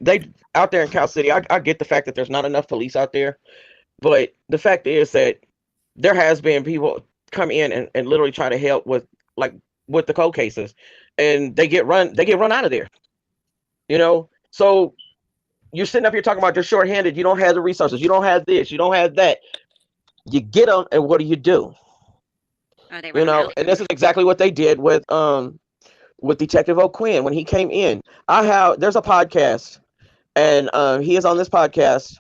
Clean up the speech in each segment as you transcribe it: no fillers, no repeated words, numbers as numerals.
they out there in Cal City, I get the fact that there's not enough police out there, but the fact is that there has been people come in and literally try to help with like with the cold cases, and they get run out of there. So you're sitting up here talking about you're shorthanded, you don't have the resources, you don't have this, you don't have that. You get them, and what do? Oh, they run them out. And this is exactly what they did with Detective O'Quinn when he came in. There's a podcast, and he is on this podcast.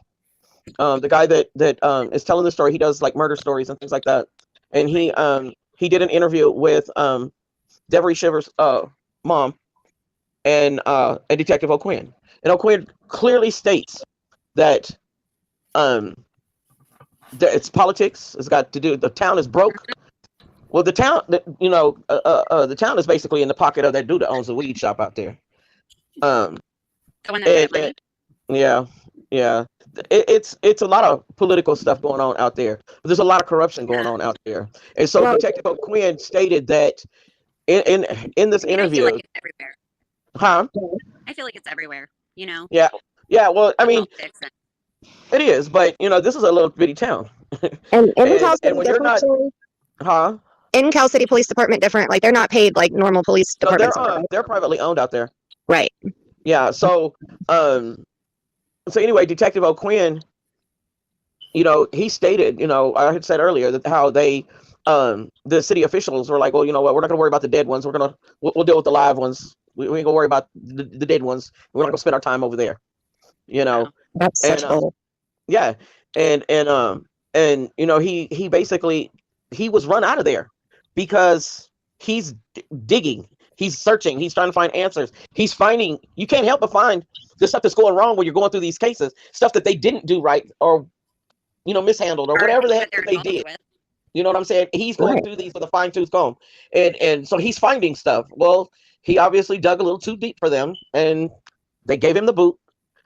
The guy that is telling the story, he does like murder stories and things like that, and he did an interview with Devery Shiver's mom and Detective O'Quinn, and O'Quinn clearly states that um it's politics. It's got to do. The town is broke. Well, the town is basically in the pocket of that dude that owns the weed shop out there. Um, The one that and, yeah, yeah. It's a lot of political stuff going on out there. There's a lot of corruption going on out there, and so Well, Detective O'Quinn stated that in this I mean, I feel interview, like it's everywhere. huh? I feel like it's everywhere. Yeah, yeah. Well, I mean, Politics and- it is, but this is a little bitty town, and in Cal and City, when you're not, different, huh? in Cal City Police Department, different. Like they're not paid like normal police No, departments. Are, they're privately owned out there. right. Yeah. So anyway, Detective O'Quinn, he stated, I had said earlier that how the city officials were like, well, you know what, we're not gonna worry about the dead ones. We'll deal with the live ones. We ain't gonna worry about the dead ones. We're not gonna spend our time over there. That's such And bull. yeah, and he basically he was run out of there because he's digging, he's searching, he's trying to find answers. He's finding, you can't help but find the stuff that's going wrong when you're going through these cases, stuff that they didn't do right or mishandled or whatever the what heck they're that they involved did. with. You know what I'm saying? He's going Right. through these with a fine tooth comb, and so he's finding stuff. Well, he obviously dug a little too deep for them, and they gave him the boot.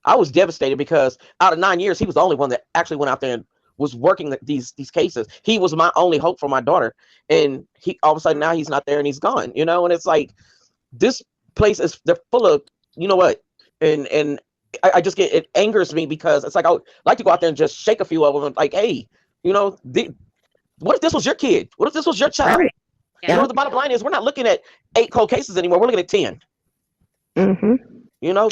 I was devastated because out of 9 years, he was the only one that actually went out there and was working these cases. He was my only hope for my daughter, and he all of a sudden now he's not there and he's gone. And it's like this place is they're full of what, and I just get, it angers me because it's like I would like to go out there and just shake a few of them and like, hey, what if this was your kid? What if this was your child? Right. Yeah. The bottom line is we're not looking at 8 cold cases anymore. We're looking at 10. Mm-hmm.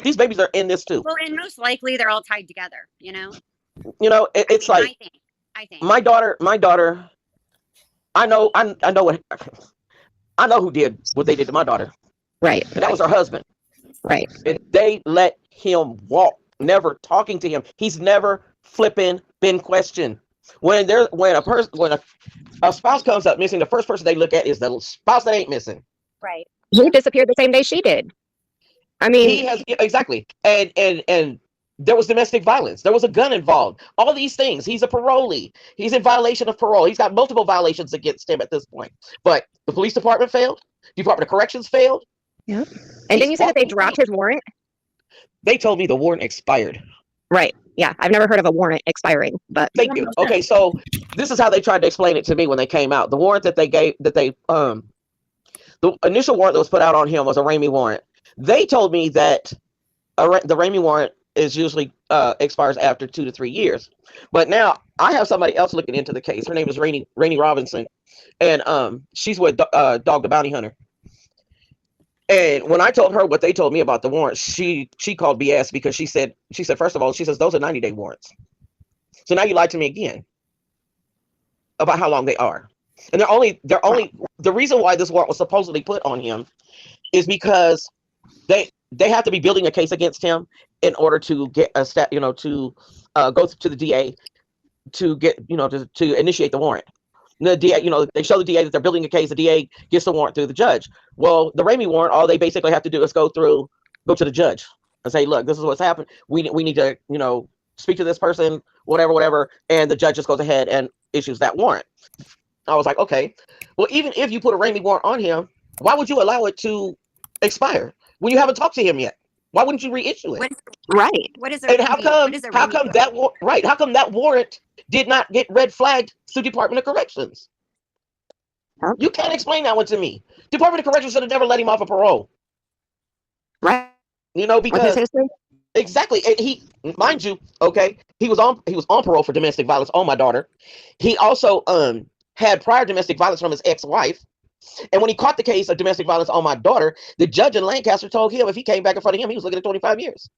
These babies are in this too. Well, and most likely they're all tied together. It's I like mean, I think. my daughter. I know who did what they did to my daughter, Right. and that was her husband. Right. And they let him walk, never talking to him. He's never flipping been questioned. When a spouse comes up missing, the first person they look at is the spouse that ain't missing. Right. He disappeared the same day she did. I mean, He has, exactly, and there was domestic violence. There was a gun involved. All these things. He's a parolee. He's in violation of parole. He's got multiple violations against him at this point. But the police department failed. Department of Corrections failed. yeah. And didn't you say that they dropped his warrant? They told me the warrant expired. Right. Yeah. I've never heard of a warrant expiring, but Thank you. Okay, so this is how they tried to explain it to me when they came out. The warrant that they gave, the initial warrant that was put out on him was a Ramey warrant. They told me that the Ramey warrant is usually expires after 2 to 3 years. But now I have somebody else looking into the case. Her name is Rainey Robinson, and she's with Dog the Bounty Hunter. And when I told her what they told me about the warrants, she called BS because she said first of all, she says those are 90-day warrants. So now you lied to me again about how long they are. And they're only the reason why this warrant was supposedly put on him is because they have to be building a case against him in order to get a to go to the DA to get to initiate the warrant. The DA, they show the DA that they're building a case. The DA gets the warrant through the judge. Well, the Ramey warrant, all they basically have to do is go to the judge and say, look, this is what's happened. We need to, speak to this person, whatever. And the judge just goes ahead and issues that warrant. I was like, okay, well, even if you put a Ramey warrant on him, why would you allow it to expire when you haven't talked to him yet? Why wouldn't you reissue it? right. What is And how come that warrant did not get red flagged through Department of Corrections? Huh? You can't explain that one to me. Department of Corrections should have never let him off of parole. Right. Because With his history? exactly. And he, mind you, okay, he was on parole for domestic violence on my daughter. He also had prior domestic violence from his ex-wife. And when he caught the case of domestic violence on my daughter, the judge in Lancaster told him if he came back in front of him, he was looking at 25 years.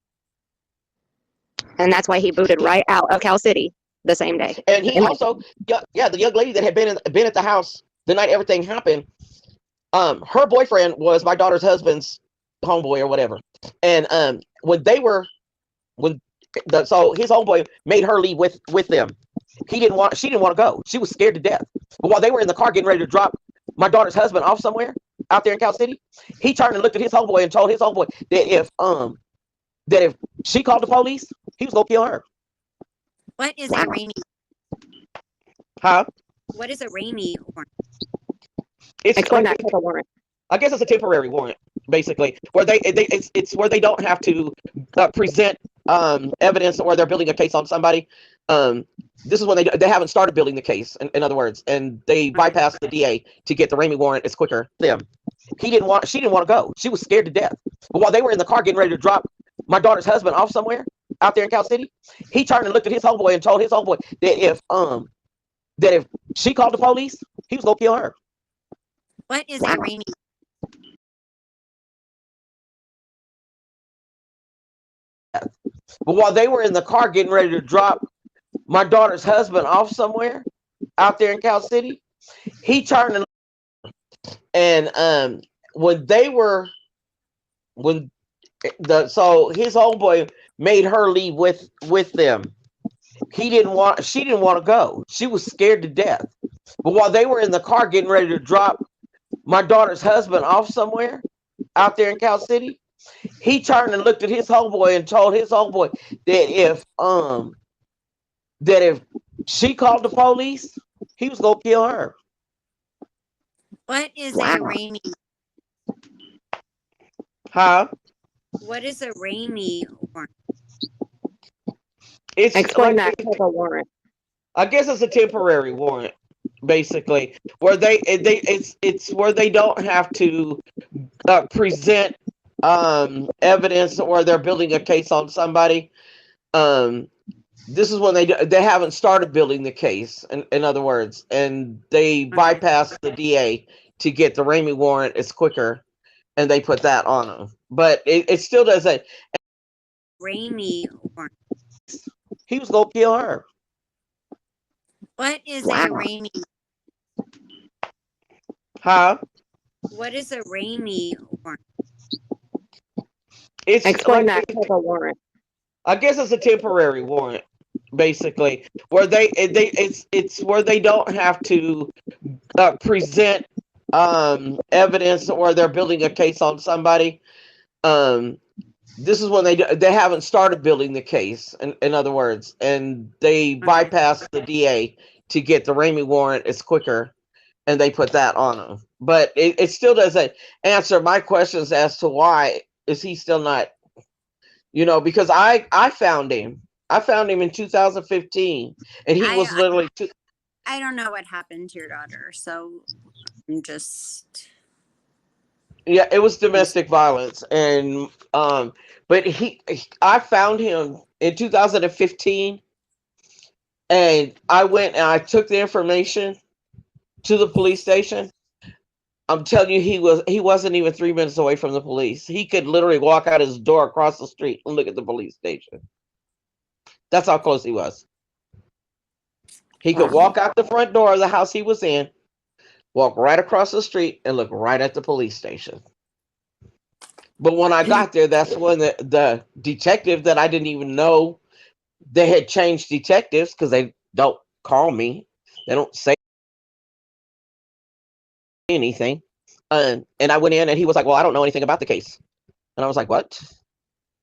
And that's why he booted right out of Cal City the same day. And he also, yeah, the young lady that had been at the house the night everything happened, her boyfriend was my daughter's husband's homeboy or whatever. And so his homeboy made her leave with them. She didn't want to go. She was scared to death. But while they were in the car getting ready to drop my daughter's husband off somewhere out there in Cal City, he turned and looked at his homeboy and told his homeboy that if she called the police, he was gonna kill her. What is a Raimi? Huh? What is a Raimi warrant? Explain that type of warrant. I guess it's a temporary warrant, basically, where it's where they don't have to present evidence or they're building a case on somebody. This is when they haven't started building the case, in other words, and they bypass the DA to get the Raimi warrant. It's quicker. She didn't want to go. She was scared to death. But while they were in the car getting ready to drop my daughter's husband off somewhere out there in Cal City, he turned and looked at his homeboy and told his homeboy that if she called the police, he was gonna kill her. What is a Raimi? But while they were in the car getting ready to drop my daughter's husband off somewhere out there in Cal City, he turned and so his homeboy made her leave with them. She didn't want to go. She was scared to death. But while they were in the car getting ready to drop my daughter's husband off somewhere out there in Cal City, he turned and looked at his homeboy and told his homeboy that if she called the police, he was gonna kill her. What is a Raimi? Huh? What is a Raimi warrant? Explain that type of warrant. I guess it's a temporary warrant, basically, where it's where they don't have to present evidence or they're building a case on somebody. This is when they haven't started building the case, in other words, and they bypass the DA to get the Raimi warrant. It's quicker, and they put that on them. But it still doesn't. Raimi warrant. He was gonna kill her. What is a Raimi? Huh? What is a Raimi warrant? Explain that type of warrant. I guess it's a temporary warrant, basically, where it's where they don't have to present evidence or they're building a case on somebody. This is when they haven't started building the case, in other words, and they bypass the DA to get the Raimi warrant. It's quicker, and they put that on them. But it still doesn't answer my questions as to why is he still not, because I found him. I found him in 2015, and he was literally. I don't know what happened to your daughter, so I'm just. Yeah, it was domestic violence, and but I found him in 2015, and I went and I took the information to the police station. I'm telling you, he wasn't even 3 minutes away from the police. He could literally walk out his door across the street and look at the police station. That's how close he was. He could walk out the front door of the house he was in, walk right across the street, and look right at the police station. But when I got there, that's when the detective that I didn't even know they had changed detectives, because they don't call me. They don't say anything. And I went in and he was like, well, I don't know anything about the case. And I was like, what?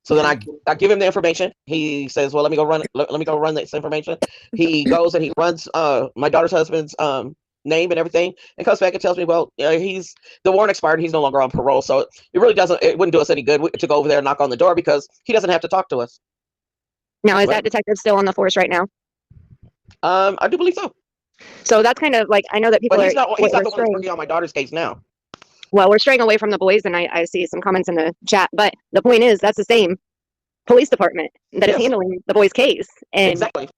So then I give him the information. He says, well, let me go run this information. He goes and he runs my daughter's husband's name and everything, and comes back and tells me, well, the warrant expired. He's no longer on parole. So it wouldn't do us any good to go over there and knock on the door, because he doesn't have to talk to us. Now, is that detective still on the force right now? I do believe so. So that's kind of like, I know that people he's not the one who's working on my daughter's case now. Well, we're straying away from the boys, and I see some comments in the chat, but the point is, that's the same police department that is Yes. handling the boy's case. And Exactly.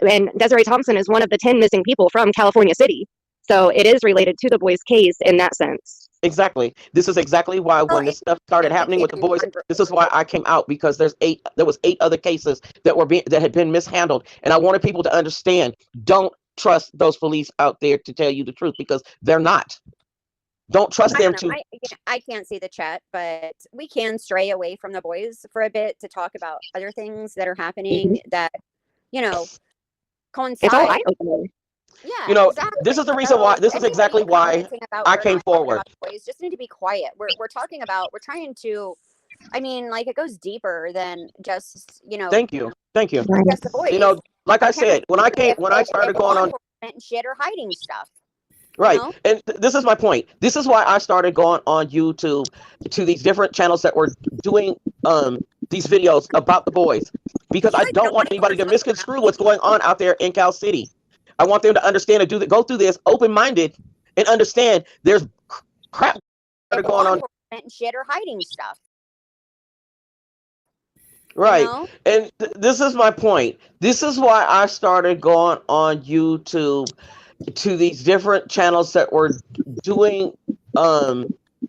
and Desiree Thompson is one of the 10 missing people from California City. So it is related to the boy's case in that sense. Exactly. This is exactly why Well, when this stuff started happening with the boys, this is why I came out, because there was 8 other cases that had been mishandled. And I wanted people to understand, don't trust those police out there to tell you the truth, because they're not. Don't trust I them don't know. I can't see the chat, but we can stray away from the boys for a bit to talk about other things that are happening that, you know, coincide. It's all eye-opening. Yeah, You know, exactly. this is the reason why. This is everybody exactly why commenting about I we're came not talking forward. about the boys just need to be quiet. We're talking about, we're trying to, I mean, like, it goes deeper than just, you know, Thank you. Thank you. Right. just the boys. You know, like I said, when I started going law on, enforcement and shit are hiding stuff. right, know? and this is my point. This is why I started going on YouTube to these different channels that were doing these videos about the boys, because I don't want anybody to misconstrue what's going on out there in Cal City. I want them to understand and go through this open-minded and understand there's crap that are going on. And shit are hiding stuff. Right. You know? And this is my point. This is why I started going on YouTube to these different channels that were doing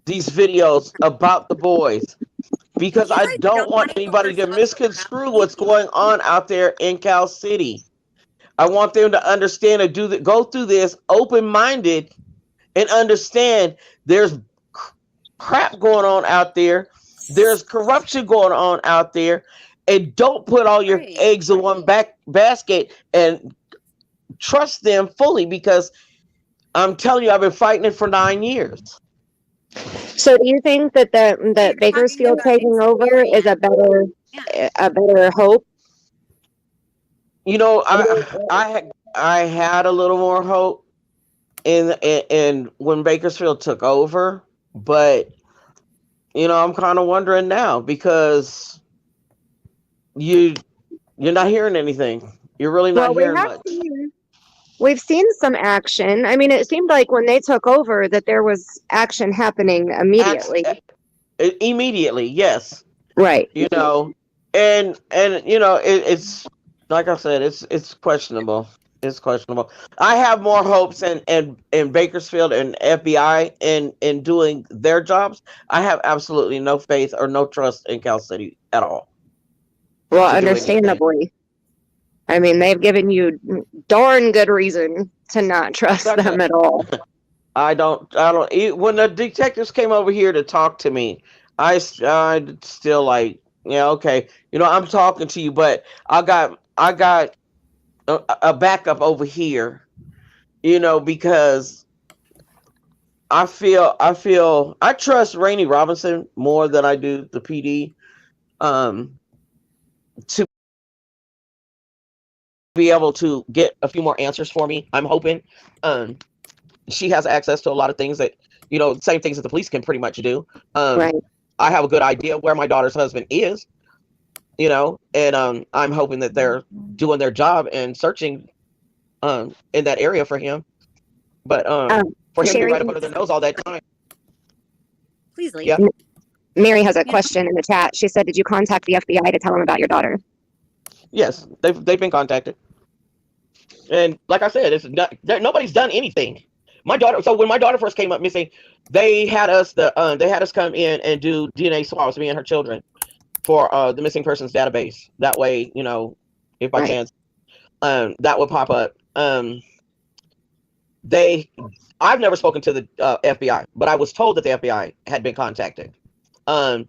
these videos about the boys, because I don't want anybody to misconstrue what's going on out there in Cal City. I want them to understand and go through this open-minded and understand there's crap going on out there. There's corruption going on out there, and don't put all your eggs in one basket and trust them fully, because I'm telling you, I've been fighting it for 9 years. So do you think that the Bakersfield taking over is a better hope? You know, I had a little more hope in when Bakersfield took over, but you know, I'm kind of wondering now, because you're not hearing anything. You're really not hearing much. We've seen some action. I mean, it seemed like when they took over that there was action happening immediately. Immediately, yes. Right. You know, and you know, it's like I said, it's questionable. It's questionable. I have more hopes in Bakersfield and FBI in doing their jobs. I have absolutely no faith or no trust in Cal City at all. Well, understandably. I mean, they've given you darn good reason to not trust them at all. I don't. When the detectives came over here to talk to me, I still like, yeah, okay, you know, I'm talking to you, but I got a backup over here, you know, because I trust Rainey Robinson more than I do the PD, to be able to get a few more answers for me. I'm hoping she has access to a lot of things that, you know, same things that the police can pretty much do. Right. I have a good idea where my daughter's husband is, you know, and I'm hoping that they're doing their job and searching in that area for him. But for him to be right up under their nose all that time. Please leave. Yeah. Mary has a question in the chat. She said, "Did you contact the FBI to tell them about your daughter?" Yes, they've been contacted, and like I said, nobody's done anything. My daughter. So when my daughter first came up missing, they had us come in and do DNA swabs, me and her children, for the missing persons database. That way, you know, if by chance that would pop up. I've never spoken to the FBI, but I was told that the FBI had been contacted. And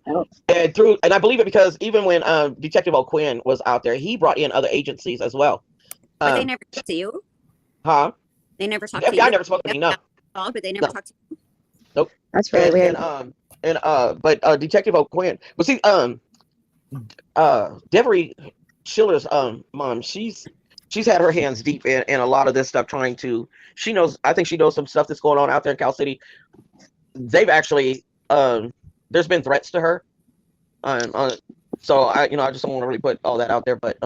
I believe it because even when Detective O'Quinn was out there, he brought in other agencies as well. But they never talked to you? Huh? They never talked The to you? FBI never spoke to me, no. But they never talked to you? Nope. That's really weird. But Detective O'Quinn, but see, Desiree Schiller's mom, she's had her hands deep in a lot of this stuff, I think she knows some stuff that's going on out there in Cal City. They've actually, there's been threats to her. So I just don't want to really put all that out there, but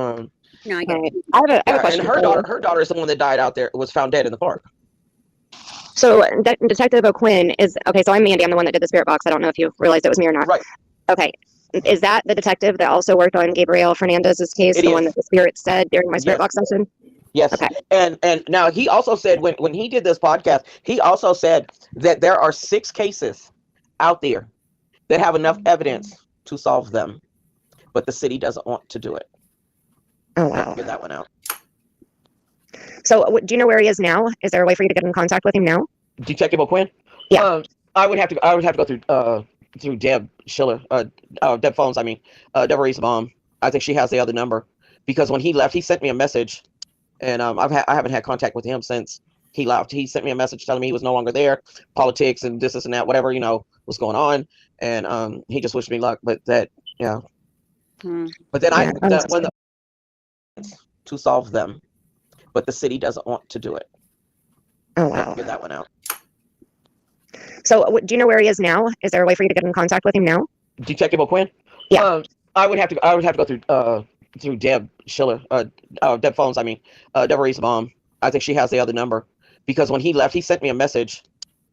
no, I get it. I have a question. And her daughter is the one that died out there, was found dead in the park. So Detective O'Quinn is okay. So I'm Mandy. I'm the one that did the spirit box. I don't know if you realized it was me or not. Right. Okay. Is that the detective that also worked on Gabriel Fernandez's case, It the one is. that the spirit said during my spirit Yes. box session? Yes. Okay. And now he also said when he did this podcast, he also said that there are 6 cases out there that have enough evidence to solve them, but the city doesn't want to do it. Oh, So wow. figure that one out. So do you know where he is now? Is there a way for you to get in contact with him now? Detective O'Quinn? Yeah. I would have to go through Deb Schiller, Deb Phones, I mean, Deborae's mom. I think she has the other number, because when he left, he sent me a message, and I haven't had contact with him since he left. He sent me a message telling me he was no longer there, politics and this and that, whatever, was going on, and he just wished me luck. But that, yeah. But then Yeah, when to solve them, but the city doesn't want to do it. Oh, So wow. figure that one out. So do you know where he is now? Is there a way for you to get in contact with him now? Detective O'Quinn? Yeah. I would have to go through Deb Schiller, Deb Phones, I mean, Deborae's mom. I think she has the other number, because when he left, he sent me a message,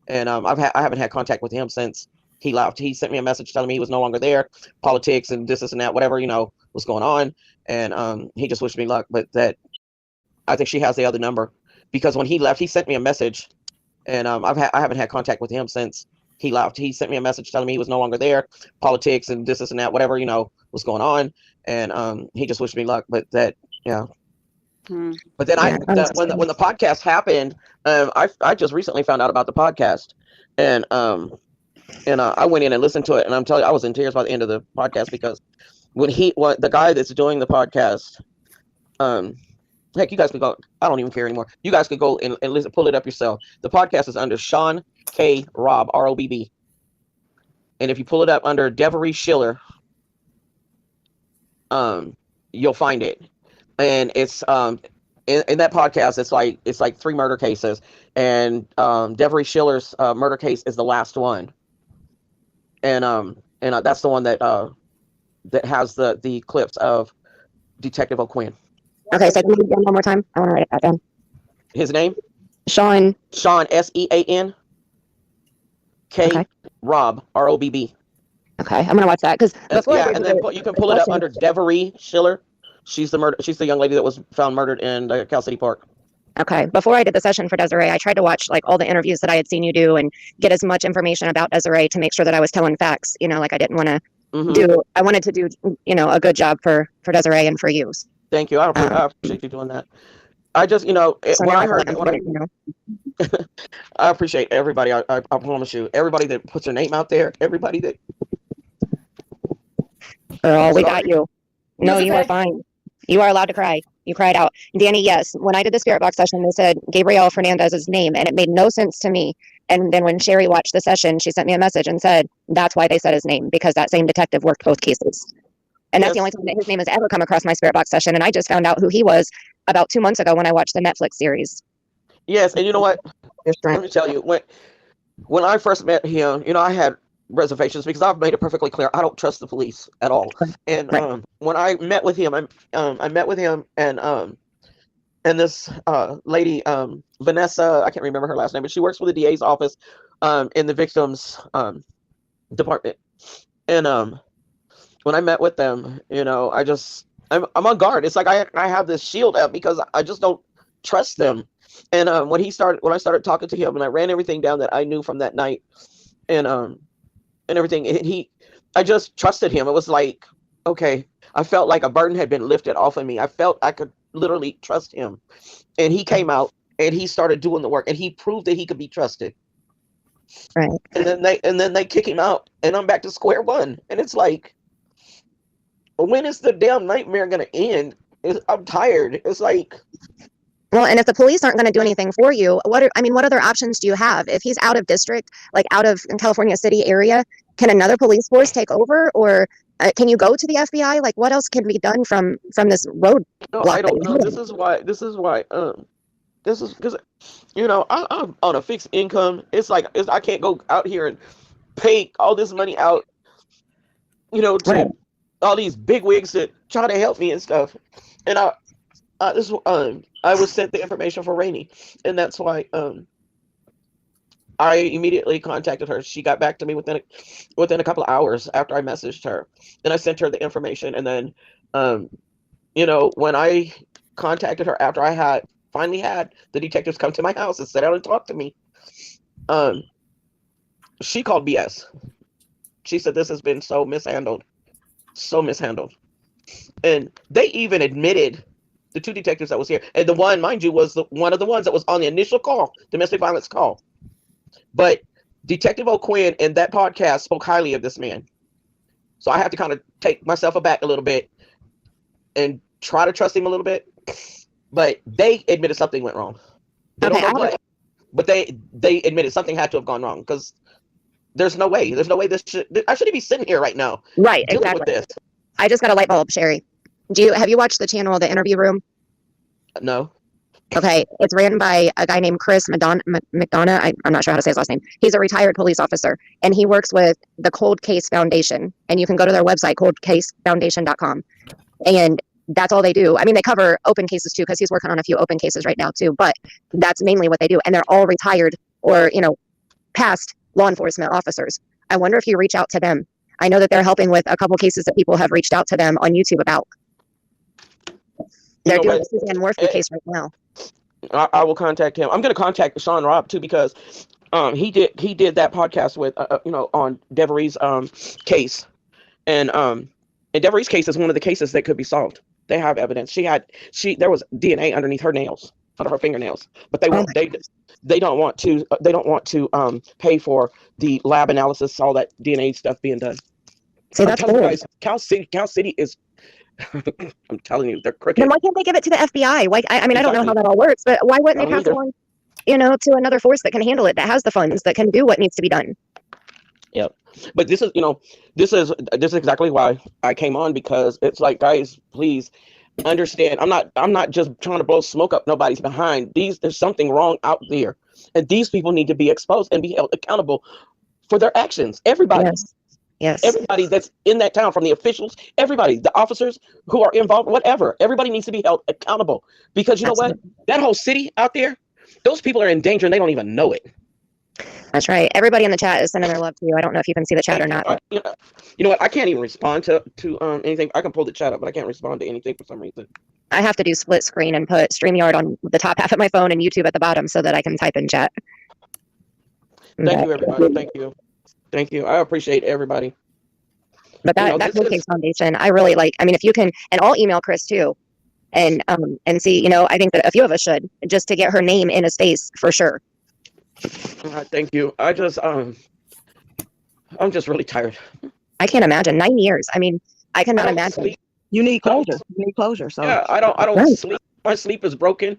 and I haven't had contact with him since he left. He sent me a message telling me he was no longer there, politics and this and that, whatever, was going on, and he just wished me luck. But that, I think she has the other number, because when he left, he sent me a message, and I haven't had contact with him since he left. He sent me a message telling me he was no longer there, politics and this and that, whatever, was going on, and he just wished me luck. But that, yeah. But then Yeah, when the podcast happened, I just recently found out about the podcast, and I went in and listened to it, and I'm telling you, I was in tears by the end of the podcast, because when the guy that's doing the podcast, heck, you guys could go. I don't even care anymore. You guys could go and listen, pull it up yourself. The podcast is under Sean K. Robb, ROBB, and if you pull it up under Desiree Schiller, you'll find it. And it's in that podcast, it's like 3 murder cases, and Desiree Schiller's murder case is the last one, and that's the one that has the clips of Detective O'Quinn. Okay, so can you again one more time? I want to write that down. His name? Sean Sean K. Okay. Robb, ROBB. Okay, I'm gonna watch that because before. Yeah, and then you can pull it up under Desiree Schiller. She's the young lady that was found murdered in Cal City Park. Okay, before I did the session for Desiree, I tried to watch like all the interviews that I had seen you do and get as much information about Desiree to make sure that I was telling facts. Like I didn't want to I wanted to do a good job for Desiree and for you. Thank you. I appreciate you doing that. I just when I heard I appreciate everybody. I promise you, everybody that puts their name out there, everybody that. Girl, we got you. No, you are fine. You are allowed to cry. You cried out. Danny, yes. When I did the spirit box session, they said Gabriel Fernandez's name, and it made no sense to me. And then when Sheri watched the session, she sent me a message and said, that's why they said his name, because that same detective worked both cases. And that's the only time that his name has ever come across my spirit box session. And I just found out who he was about 2 months ago when I watched the Netflix series. Yes, and you know what? Let me tell you, when I first met him, I had reservations because I've made it perfectly clear I don't trust the police at all. And when I met with him, I met with him and this lady, Vanessa, I can't remember her last name, but she works for the DA's office in the victims department. And when I met with them, I'm on guard. It's like I have this shield up because I just don't trust them. And when I started talking to him and I ran everything down that I knew from that night, and everything, I just trusted him. It was like, okay, I felt like a burden had been lifted off of me. I felt I could literally trust him. And he came out and he started doing the work and he proved that he could be trusted. Right. And then they kick him out and I'm back to square one. And it's like, when is the damn nightmare gonna end? I'm tired. It's like, well, and if the police aren't going to do anything for you, what other options do you have? If he's out of district, like out of California City area, can another police force take over, or can you go to the FBI? Like, what else can be done from this road? No, I don't know. This is why. This is because, I'm on a fixed income. It's like I can't go out here and pay all this money out, to all these bigwigs that try to help me and stuff. And I was sent the information for Rainey, and that's why I immediately contacted her. She got back to me within a couple of hours after I messaged her. Then I sent her the information, and then, um, when I contacted her after I had finally had the detectives come to my house and sit down and talk to me, um, she called BS. She said this has been so mishandled, and they even admitted, the two detectives that was here, and the one, mind you, was one of the ones that was on the initial call, domestic violence call. But Detective O'Quinn in that podcast spoke highly of this man. So I have to kind of take myself aback a little bit and try to trust him a little bit. But they admitted something went wrong. They Okay, don't know what, but they admitted something had to have gone wrong, because there's no way I shouldn't be sitting here right now right, dealing with exactly. this. I just got a light bulb, Sheri. Have you watched the channel, The Interview Room? No. Okay, it's ran by a guy named Chris McDonough. I'm not sure how to say his last name. He's a retired police officer, and he works with the Cold Case Foundation. And you can go to their website, coldcasefoundation.com. And that's all they do. I mean, they cover open cases too, because he's working on a few open cases right now too. But that's mainly what they do, and they're all retired or past law enforcement officers. I wonder if you reach out to them. I know that they're helping with a couple cases that people have reached out to them on YouTube about. They're doing the Suzanne Murphy case right now. I will contact him. I'm going to contact Sean Robb too, because he did that podcast with on Deveree's case, and Deveree's case is one of the cases that could be solved. They have evidence. There was DNA underneath her nails, under her fingernails, but they don't want to pay for the lab analysis, all that DNA stuff being done. See, that's cool. Guys, Cal City is. I'm telling you, they're crooked. Then why can't they give it to the FBI? Why? I mean, I don't know how that all works, but why wouldn't they pass it on, to another force that can handle it, that has the funds, that can do what needs to be done? Yep. But this is exactly why I came on, because it's like, guys, please understand. I'm not just trying to blow smoke up nobody's behind. There's something wrong out there, and these people need to be exposed and be held accountable for their actions. Everybody. Yes. Everybody that's in that town, from the officials, everybody, the officers who are involved, whatever, everybody needs to be held accountable, because you know what? That whole city out there, those people are in danger and they don't even know it. That's right. Everybody in the chat is sending their love to you. I don't know if you can see the chat or not. You know what? I can't even respond to anything. I can pull the chat up, but I can't respond to anything for some reason. I have to do split screen and put StreamYard on the top half of my phone and YouTube at the bottom so that I can type in chat. Thank you, everybody. Thank you. I appreciate everybody. But that Cold Case Foundation, I really like. I mean, if you can, and I'll email Chris too, and see. I think that a few of us should, just to get her name in a space for sure. Thank you. I'm just really tired. I can't imagine 9 years. I mean, I cannot imagine. Sleep. You need closure. So yeah, I don't sleep. My sleep is broken.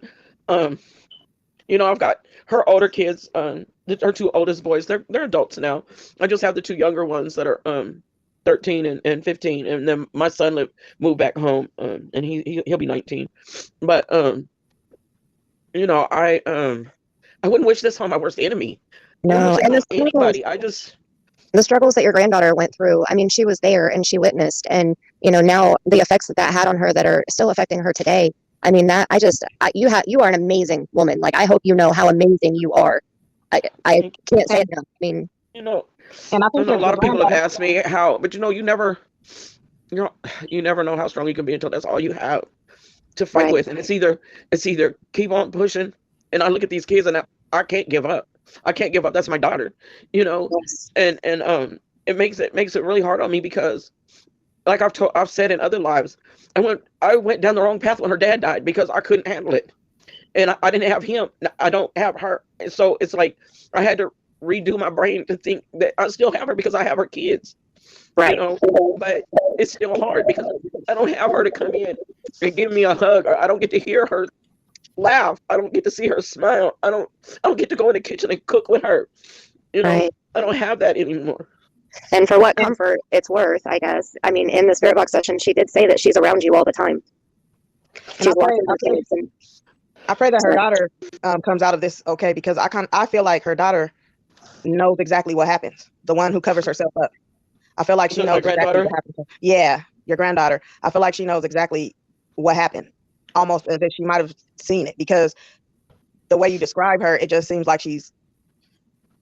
I've got her older kids. Her two oldest boys. They're adults now. I just have the two younger ones that are 13 and 15, and then my son moved back home, and he'll be 19. But I wouldn't wish this on my worst enemy. No, and anybody. The struggles that your granddaughter went through. I mean, she was there and she witnessed, and now the effects that had on her that are still affecting her today. I mean, you are an amazing woman. Like, I hope you know how amazing you are. I can't say enough. I mean, and I think a lot of people have asked me how, but you never know how strong you can be until that's all you have to fight with, and it's either keep on pushing. And I look at these kids and I can't give up. That's my daughter, yes. and it makes it really hard on me, because like I've said in other lives, I went down the wrong path when her dad died, because I couldn't handle it, and I didn't have him. I don't have her, and so it's like I had to redo my brain to think that I still have her because I have her kids, right? But it's still hard because I don't have her to come in and give me a hug, or I don't get to hear her laugh. I don't get to see her smile. I don't get to go in the kitchen and cook with her. Right. I don't have that anymore. And for what comfort it's worth, I guess. I mean, in the spirit box session, she did say that she's around you all the time. She's watching her kids. I pray that her daughter comes out of this okay, because I feel like her daughter knows exactly what happens. The one who covers herself up. I feel like she knows exactly what happened. Yeah, your granddaughter. I feel like she knows exactly what happened, almost as if she might have seen it, because the way you describe her, it just seems like she's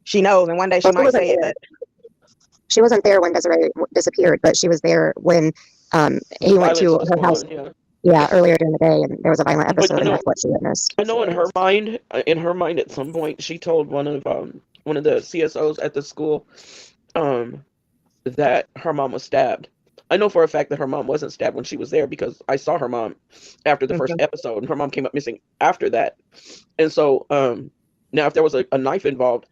she knows, and one day she Well, might say it. But she wasn't there when Desiree disappeared, but she was there when he went to her house. Yeah, earlier during the day, and there was a violent episode, and that's what she witnessed. I know in her mind, at some point, she told one of the CSOs at the school, that her mom was stabbed. I know for a fact that her mom wasn't stabbed when she was there because I saw her mom after the first episode, and her mom came up missing after that. And so, now if there was a knife involved,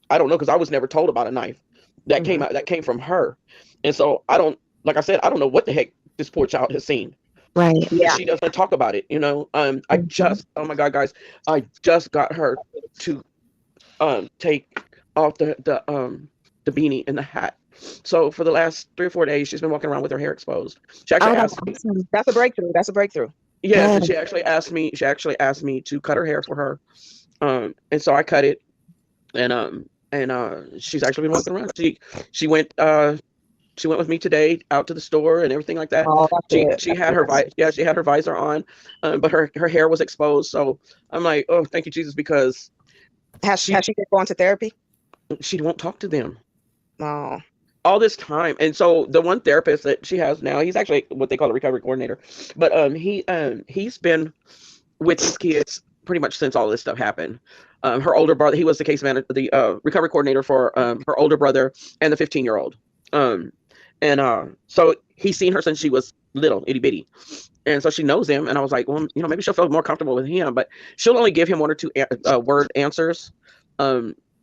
I don't know, because I was never told about a knife that came from her. And so like I said, I don't know what the heck this poor child has seen. Right. Yeah. She doesn't talk about it, I just, oh my God, guys, I just got her to take off the beanie and the hat. So for the last 3 or 4 days, she's been walking around with her hair exposed. She actually asked me. That's a breakthrough. That's a breakthrough. Yes, and she actually asked me. She actually asked me to cut her hair for her, and so I cut it, and she's actually been walking around. She went with me today out to the store and everything like that. Oh, she had her she had her visor on, but her hair was exposed. So I'm like, oh, thank you, Jesus, because has she been going to therapy? She won't talk to them. Oh. All this time. And so the one therapist that she has now, he's actually what they call a recovery coordinator, but he's been with these kids pretty much since all this stuff happened. Her older brother, he was the case manager, the recovery coordinator for her older brother and the 15-year-old. So he's seen her since she was little, itty bitty, and so she knows him. And I was like, well, maybe she'll feel more comfortable with him, but she'll only give him 1 or 2 word answers.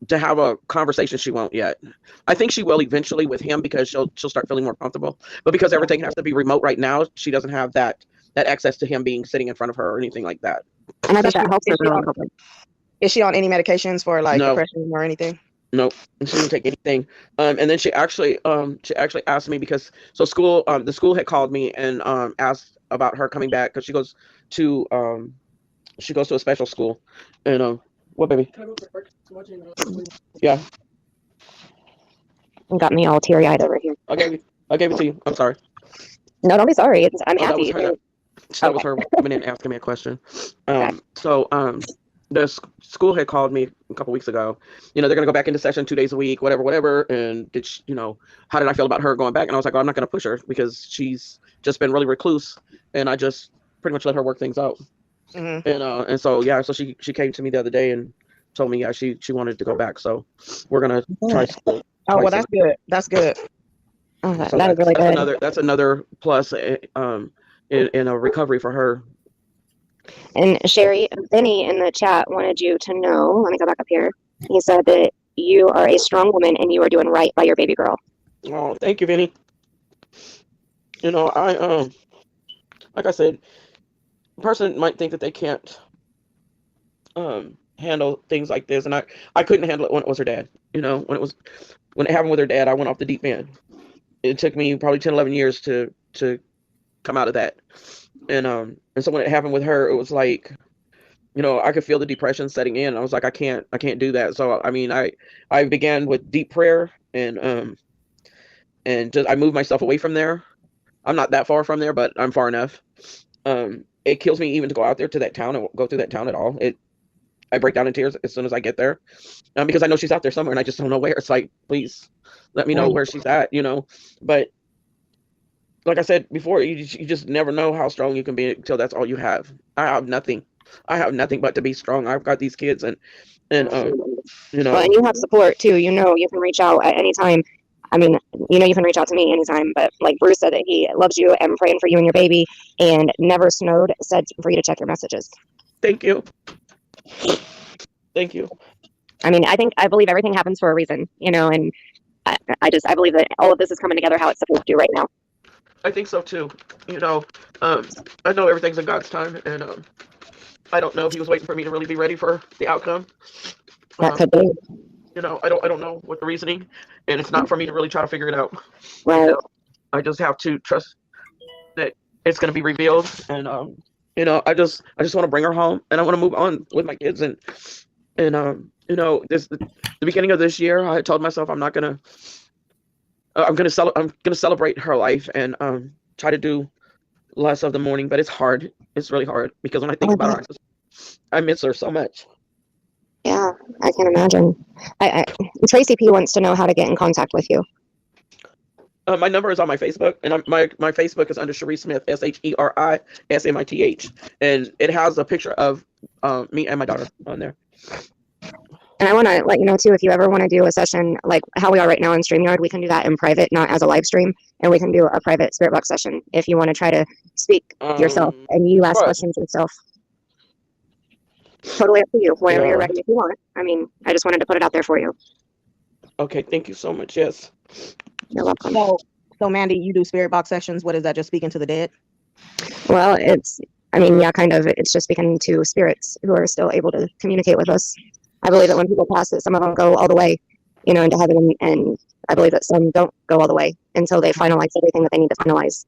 To have a conversation, she won't yet. I think she will eventually with him because she'll start feeling more comfortable. But because everything has to be remote right now, she doesn't have that access to him being sitting in front of her or anything like that. And I bet that helps her. Is she on any medications for depression or anything? Nope, she didn't take anything. And then she actually asked me because the school had called me and asked about her coming back because she goes to a special school. And what, baby? Yeah. You got me all teary-eyed over here. I gave it to you. I'm sorry. No, don't be sorry. I'm happy. That was her coming in asking me a question. So the school had called me a couple weeks ago. They're going to go back into session 2 days a week, whatever. And how did I feel about her going back? And I was like, I'm not going to push her because she's just been really recluse, and I just pretty much let her work things out. Mm-hmm. And so she came to me the other day and told me she wanted to go back. So we're gonna try school. Oh well, that's good. That's good. So that is really good. That's another plus in a recovery for her. And Sheri, Vinny in the chat wanted you to know. Let me go back up here. He said that you are a strong woman and you are doing right by your baby girl. Oh, thank you, Vinny. I like I said, a person might think that they can't handle things like this, and I couldn't handle it when it was her dad. When it happened with her dad, I went off the deep end. It took me probably 10, 11 years to come out of that. And so when it happened with her, it was like, I could feel the depression setting in. I was like, I can't do that. So I began with deep prayer and just I moved myself away from there. I'm not that far from there, but I'm far enough. It kills me even to go out there to that town and go through that town at all. I break down in tears as soon as I get there, because I know she's out there somewhere and I just don't know where. It's like, please let me know where she's at, But like I said before, you just never know how strong you can be until that's all you have. I have nothing but to be strong. I've got these kids and Well, and you have support too. You can reach out at any time. You can reach out to me anytime, but like Bruce said that he loves you and praying for you and your baby, and Never Snowed said for you to check your messages. Thank you. Thank you. I believe everything happens for a reason, and I believe that all of this is coming together how it's supposed to right now. I think so too. I know everything's in God's time, and I don't know if he was waiting for me to really be ready for the outcome. That could be. I don't know what the reasoning, and it's not for me to really try to figure it out. Right. I just have to trust that it's going to be revealed, and I just want to bring her home, and I want to move on with my kids, and the beginning of this year, I told myself I'm gonna celebrate her life and try to do less of the mourning, but it's hard. It's really hard because when I think about her, I miss her so much. Yeah, I can imagine. Tracy P wants to know how to get in contact with you. My number is on my Facebook, and my Facebook is under Sheri Smith, SHERI SMITH, and it has a picture of me and my daughter on there. And I want to let you know too, if you ever want to do a session like how we are right now in StreamYard, we can do that in private, not as a live stream, and we can do a private spirit box session if you want to try to speak yourself and you ask questions yourself. Totally up to you. Whenever you're ready, if you want. I mean, I just wanted to put it out there for you. Okay, thank you so much. Yes. You're welcome. So Mandy, you do spirit box sessions. What is that? Just speaking to the dead? Well, I mean, yeah, kind of. It's just speaking to spirits who are still able to communicate with us. I believe that when people pass it, some of them go all the way, into heaven, and I believe that some don't go all the way until they finalize everything that they need to finalize.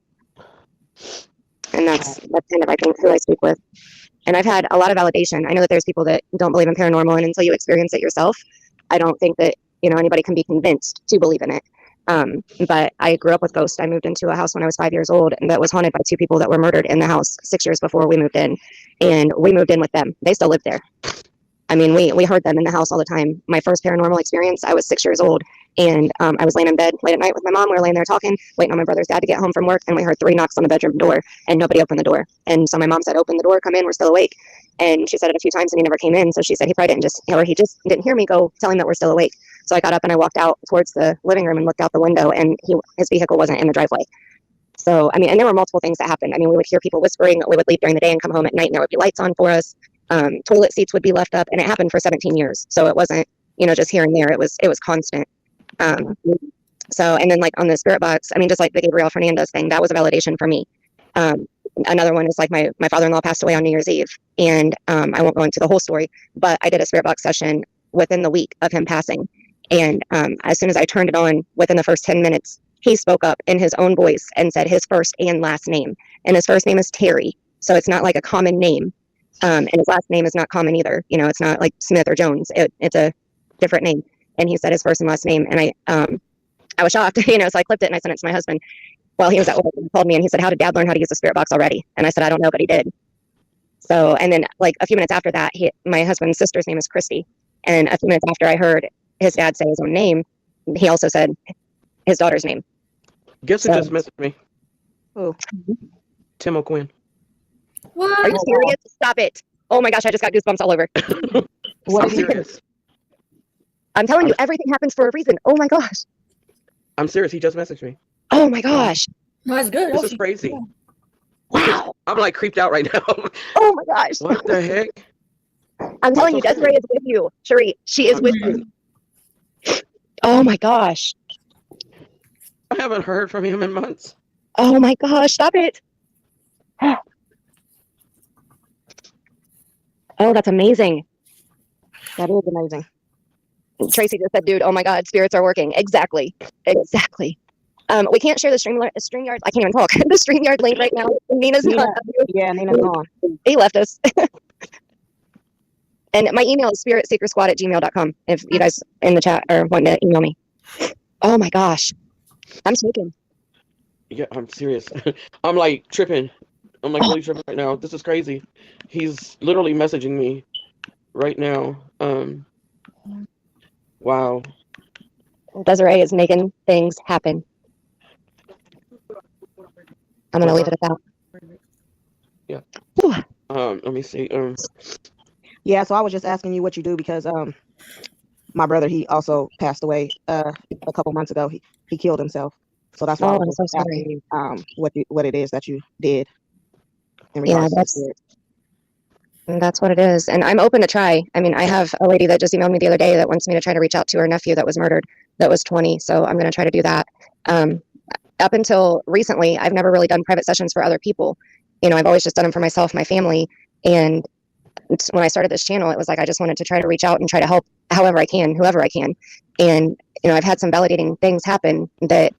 And that's kind of, I think, who I speak with. And I've had a lot of validation. I know that there's people that don't believe in paranormal, and until you experience it yourself, I don't think that, anybody can be convinced to believe in it. But I grew up with ghosts. I moved into a house when I was 5 years old, and that was haunted by two people that were murdered in the house 6 years before we moved in. And we moved in with them. They still live there. I mean, we heard them in the house all the time. My first paranormal experience, I was 6 years old, and I was laying in bed late at night with my mom. We were laying there talking, waiting on my brother's dad to get home from work, and we heard 3 knocks on the bedroom door, and nobody opened the door. And so my mom said, "Open the door, come in, we're still awake." And she said it a few times, and he never came in. So she said he probably he just didn't hear me go tell him that we're still awake. So I got up and I walked out towards the living room and looked out the window, and his vehicle wasn't in the driveway. So, I mean, and there were multiple things that happened. I mean, we would hear people whispering. We would leave during the day and come home at night, and there would be lights on for us. Toilet seats would be left up, and it happened for 17 years. So it wasn't, just here and there. It was constant. So, and then like on the spirit box, I mean, just like the Gabriel Fernandez thing, that was a validation for me. Another one is like my father-in-law passed away on New Year's Eve, and I won't go into the whole story, but I did a spirit box session within the week of him passing. And as soon as I turned it on, within the first 10 minutes, he spoke up in his own voice and said his first and last name. And his first name is Terry, so it's not like a common name. And his last name is not common either. It's not like Smith or Jones. It's a different name. And he said his first and last name. And I was shocked, so I clipped it and I sent it to my husband while he was at work. He called me and he said, "How did Dad learn how to use the spirit box already?" And I said, "I don't know, but he did." So, and then like a few minutes after that, my husband's sister's name is Christy. And a few minutes after I heard his dad say his own name, he also said his daughter's name. Guess who just messaged me? Who? Tim O'Quinn. What? Are you serious? Stop it. Oh my gosh, I just got goosebumps all over. What I'm did he say? serious. I'm telling you, everything happens for a reason. Oh my gosh. I'm serious. He just messaged me. Oh my gosh. No, it's good. This is crazy. Wow. I'm like creeped out right now. Oh my gosh. What the heck? I'm telling you, Desiree is with you. Sheri, she is with you. Oh my gosh. I haven't heard from him in months. Oh my gosh, stop it. Oh, that's amazing. That is amazing. Tracy just said, "Dude, oh my God, spirits are working." Exactly. We can't share the StreamYard. I can't even talk. The StreamYard link right now. Nina's not. Yeah, Nina's gone. He left us. And my email is spiritseekersquad@gmail.com if you guys in the chat are wanting to email me. Oh my gosh. I'm smoking. Yeah, I'm serious. I'm like tripping. I'm like really tripping right now. This is crazy. He's literally messaging me right now. Wow. Desiree is making things happen. I'm gonna leave it at that. Yeah. Whew. Let me see. Yeah, so I was just asking you what you do because my brother, he also passed away a couple months ago. He killed himself. So that's why I Oh, I'm was so just sorry. asking what it is that you did in Yeah, regards to the spirit. that's what it is. And I'm open to try. I mean, I have a lady that just emailed me the other day that wants me to try to reach out to her nephew that was murdered, that was 20. So I'm going to try to do that. Up until recently, I've never really done private sessions for other people. I've always just done them for myself, my family. And when I started this channel, it was like I just wanted to try to reach out and try to help however I can, whoever I can. And, I've had some validating things happen that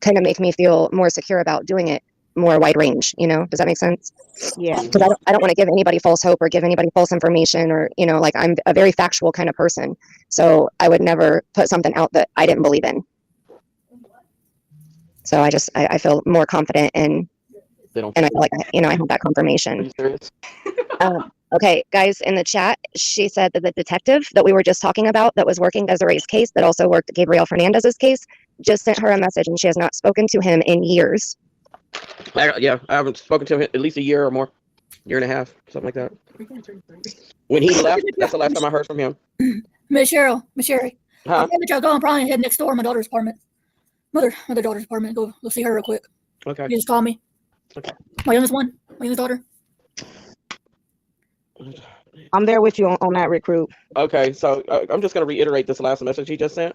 kind of make me feel more secure about doing it more wide range. Does that make sense? Yeah. Because I don't want to give anybody false hope or give anybody false information or, like I'm a very factual kind of person. So I would never put something out that I didn't believe in. So I feel more confident and I feel like, I have that confirmation. Are you serious? Okay, guys, in the chat, she said that the detective that we were just talking about that was working Desiree's case, that also worked Gabriel Fernandez's case, just sent her a message and she has not spoken to him in years. Yeah, I haven't spoken to him at least a year or more, year and a half, something like that. When he left, that's the last time I heard from him. Miss Sheri. Huh? I'll go and probably head next door, my daughter's apartment. Mother daughter's apartment. Go see her real quick. Okay. You just call me. Okay. My youngest daughter. I'm there with you on that, recruit. Okay, so I'm just going to reiterate this last message he just sent.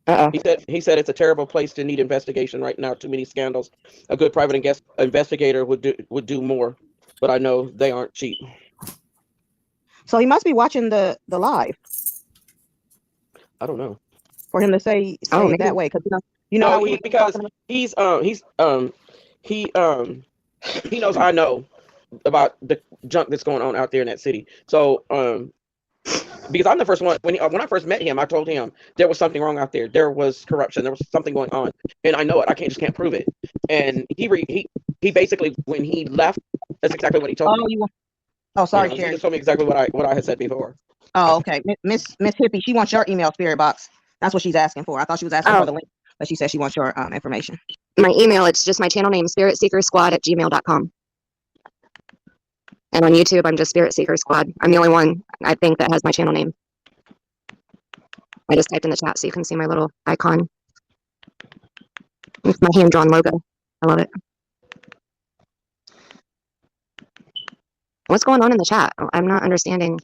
Uh-oh. He said it's a terrible place to need investigation right now. Too many scandals. A good private investigator would do more, but I know they aren't cheap. So he must be watching the live I don't know. for him to say Oh, it that way, because you know No, how we because he knows I know about the junk that's going on out there in that city. So because I'm the first one when I first met him, I told him there was something wrong out there. There was corruption. There was something going on, and I know it. I can't prove it. And he basically, when he left, that's exactly what he told me. Sorry, He Sheri. just told me exactly what I had said before. Oh, okay. Miss Hippie, she wants your email spirit box. That's what she's asking for. I thought she was asking for the link, but she said she wants your information. My email, it's just my channel name, spiritseekersquad@gmail.com. And on YouTube, I'm just Spirit Seeker Squad. I'm the only one, I think, that has my channel name. I just typed in the chat so you can see my little icon. It's my hand-drawn logo. I love it. What's going on in the chat? I'm not understanding.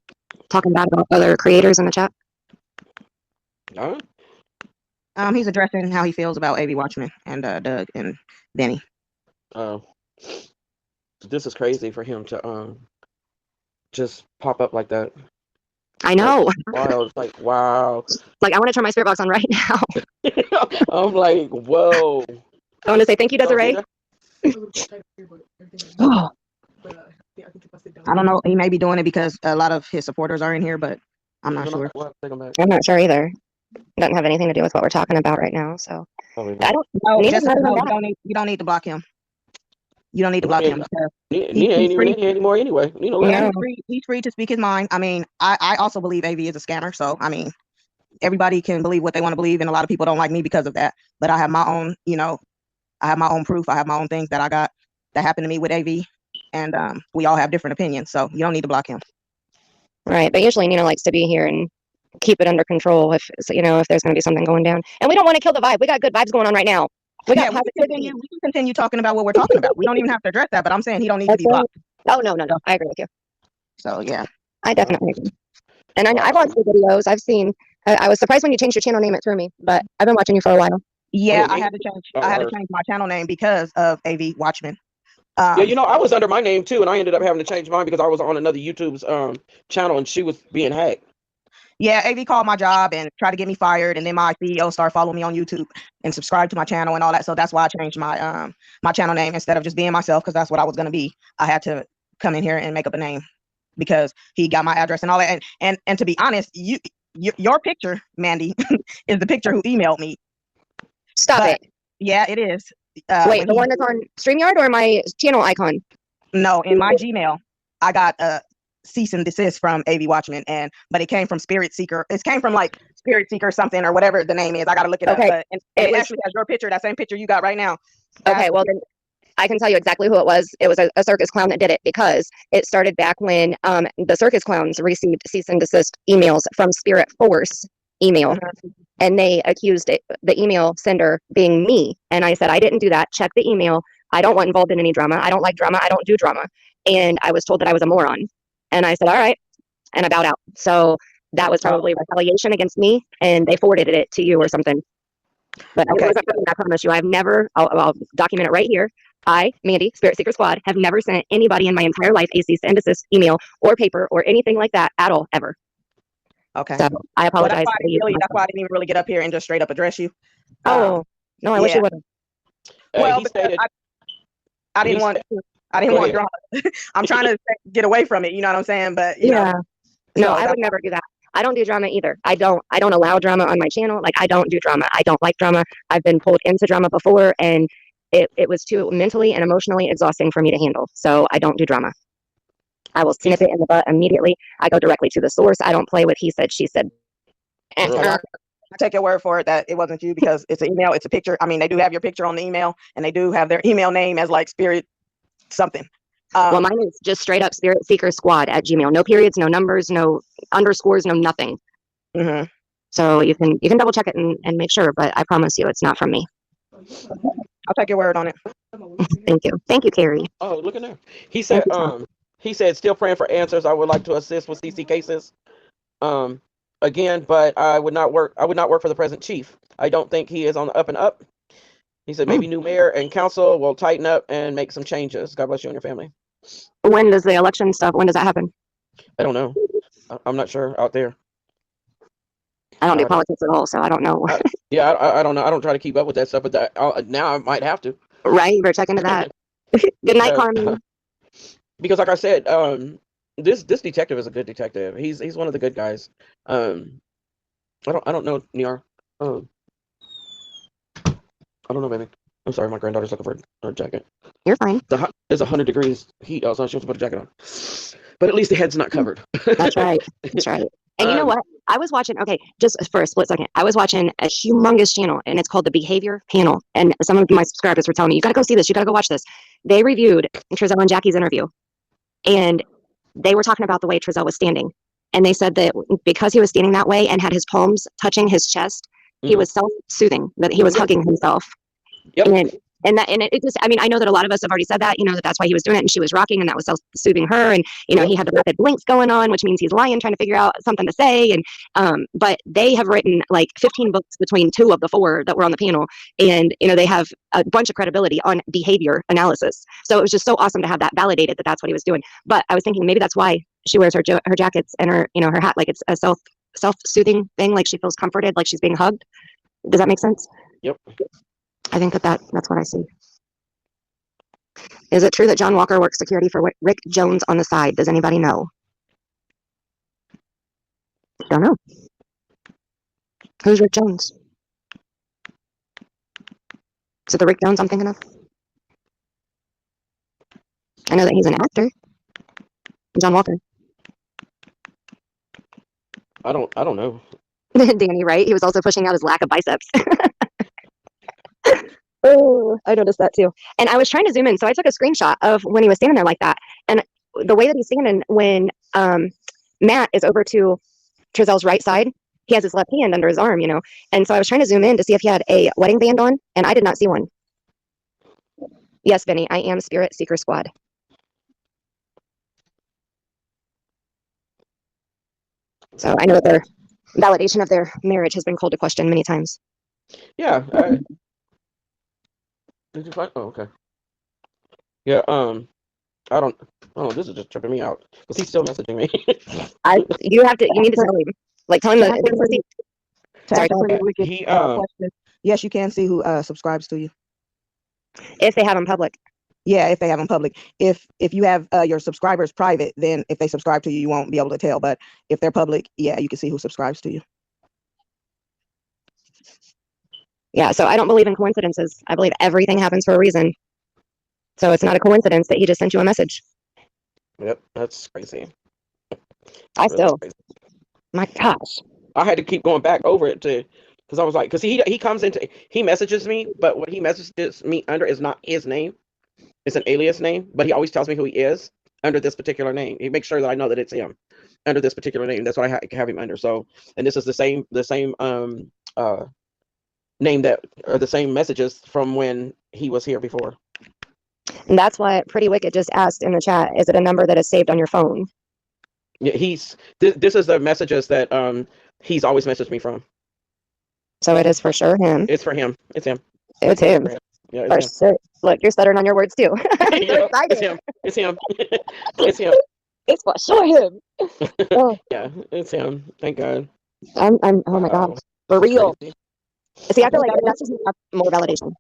Talking bad about other creators in the chat. Huh? He's addressing how he feels about AV Watchmen and Doug and Benny. Oh, this is crazy for him to just pop up like that. I know. Wild. It's like, wow. Like, I want to turn my spirit box on right now. I'm like, whoa. I want to say thank you, Desiree. Oh, I don't know. He may be doing it because a lot of his supporters are in here, but I'm not sure. I'm not sure either. It doesn't have anything to do with what we're talking about right now. So I don't. No, Neither just does no, that. you don't need to block him. You don't need to block him. Because Nina ain't even in here anymore anyway. Nina left. No. he's free to speak his mind. I mean, I also believe AV is a scammer. So, I mean, everybody can believe what they want to believe. And a lot of people don't like me because of that. But I have my own, I have my own proof. I have my own things that I got that happened to me with AV. And we all have different opinions. So you don't need to block him. Right, but usually Nina likes to be here and keep it under control if if there's going to be something going down. And we don't want to kill the vibe. We got good vibes going on right now. We got positivity. We can continue talking about what we're talking about. We don't even have to address that. But I'm saying he don't need to be blocked. Oh no, I agree with you. So yeah, I definitely agree. And I've watched the videos. I've seen. I was surprised when you changed your channel name. It threw me, but I've been watching you for a while. Yeah, I had to change. I had to change my channel name because of AV Watchmen. Yeah, I was under my name too, and I ended up having to change mine because I was on another YouTube's channel, and she was being hacked. Yeah, AV called my job and tried to get me fired, and then my CEO started following me on YouTube and subscribed to my channel and all that. So that's why I changed my my channel name instead of just being myself, because that's what I was gonna be. I had to come in here and make up a name because he got my address and all that. And to be honest, your picture, Mandy, is the picture who emailed me. Stop it. Yeah, it is. Wait, the one that's on StreamYard or my channel icon? No, in my Gmail, I got a cease and desist from AV Watchmen, but it came from Spirit Seeker. It came from like Spirit Seeker something or whatever the name is. I got to look it up. But it actually has your picture, that same picture you got right now. Okay, well then I can tell you exactly who it was. It was a circus clown that did it, because it started back when the circus clowns received cease and desist emails from Spirit Force email. And they accused the email sender being me. And I said, I didn't do that. Check the email. I don't want involved in any drama. I don't like drama. I don't do drama. And I was told that I was a moron. And I said, all right. And I bowed out. So that was probably retaliation against me. And they forwarded it to you or something. But okay. I promise you, I'll document it right here. I, Mandy, Spirit Seeker Squad, have never sent anybody in my entire life a cease and desist email or paper or anything like that at all, ever. Okay. So I apologize. Well, that's why I didn't even really get up here and just straight up address you. No, I wish you would have. Well, I didn't want drama. I'm trying to get away from it. You know what I'm saying? But you know. No, I would never do that. I don't do drama either. I don't allow drama on my channel. Like, I don't do drama. I don't like drama. I've been pulled into drama before, and it was too mentally and emotionally exhausting for me to handle. So I don't do drama. I will snip it in the butt immediately. I go directly to the source. I don't play with he said, she said. Really? I take your word for it that it wasn't you because it's an email, it's a picture. I mean, they do have your picture on the email, and they do have their email name as like Spirit something. Well, mine is just straight up Spirit Seeker Squad at Gmail. No periods, no numbers, no underscores, no nothing. Mhm. So you can double check it and make sure, but I promise you it's not from me. I'll take your word on it. Thank you, Carrie. Oh, look at there. He said, still praying for answers. I would like to assist with CC cases. Again, but I would not work for the present chief. I don't think he is on the up and up. He said maybe new mayor and council will tighten up and make some changes. God bless you and your family. When does the election stuff, when does that happen? I don't know. I'm not sure out there. I don't do politics at all, so I don't know. I don't know. I don't try to keep up with that stuff, but now I might have to. Right, you better check into that. Good night, Carmen. Because like I said, this detective is a good detective. He's one of the good guys. I don't know, Niar. I don't know, baby. I'm sorry, my granddaughter's looking for her jacket. You're fine. There's 100 degrees heat outside. She wants to put a jacket on. But at least the head's not covered. That's right. That's right. And you know what? I was watching, okay, just for a split second, I was watching a humongous channel, and it's called The Behavior Panel. And some of my subscribers were telling me, you got to go see this. You got to go watch this. They reviewed Trezell and Jackie's interview, and they were talking about the way Trezell was standing. And they said that because he was standing that way and had his palms touching his chest, he was self-soothing, that he was hugging himself. Yep. And it just, I mean, I know that a lot of us have already said that, that's why he was doing it, and she was rocking, and that was self-soothing her. And, he had the rapid blinks going on, which means he's lying, trying to figure out something to say. And, but they have written like 15 books between 2 of the 4 that were on the panel. And, they have a bunch of credibility on behavior analysis. So it was just so awesome to have that validated that that's what he was doing. But I was thinking maybe that's why she wears her jackets and her, her hat, like it's a self-soothing thing. Like she feels comforted, like she's being hugged. Does that make sense? Yep. I think that's what I see. Is it true that John Walker works security for Rick Jones on the side? Does anybody know? Don't know. Who's Rick Jones? Is it the Rick Jones I'm thinking of? I know that he's an actor. John Walker. I don't know. Danny, right? He was also pushing out his lack of biceps. Oh, I noticed that too. And I was trying to zoom in, so I took a screenshot of when he was standing there like that. And the way that he's standing, when Matt is over to Trezell's right side, he has his left hand under his arm, And so I was trying to zoom in to see if he had a wedding band on, and I did not see one. Yes, Benny, I am Spirit Seeker Squad. So I know that their validation of their marriage has been called to question many times. Yeah. Did you find? Oh, okay. Yeah. I don't know. This is just tripping me out because he's still messaging me. You need to tell him. Like, tell him that. Sorry. Question. Yes, you can see who subscribes to you. If they have them public. Yeah, if they have them public. If you have your subscribers private, then if they subscribe to you, you won't be able to tell. But if they're public, yeah, you can see who subscribes to you. Yeah, so I don't believe in coincidences. I believe everything happens for a reason. So it's not a coincidence that he just sent you a message. Yep, that's crazy. My gosh. I had to keep going back over it because I was like, because he messages me, but what he messages me under is not his name. It's an alias name, but he always tells me who he is under this particular name. He makes sure that I know that it's him under this particular name. That's what I have him under. So, and this is the same name that are the same messages from when he was here before. And that's why Pretty Wicked just asked in the chat, is it a number that is saved on your phone? Yeah, this is the messages that he's always messaged me from. So it is for sure him. It's for him. It's him. It's him. Yeah, for sure. Look, you're stuttering on your words too. Yeah, it's him. It's him. It's him. It's for sure him. Oh. Yeah, it's him. Thank God. Oh my God. For real. See, I feel like that's just more validation.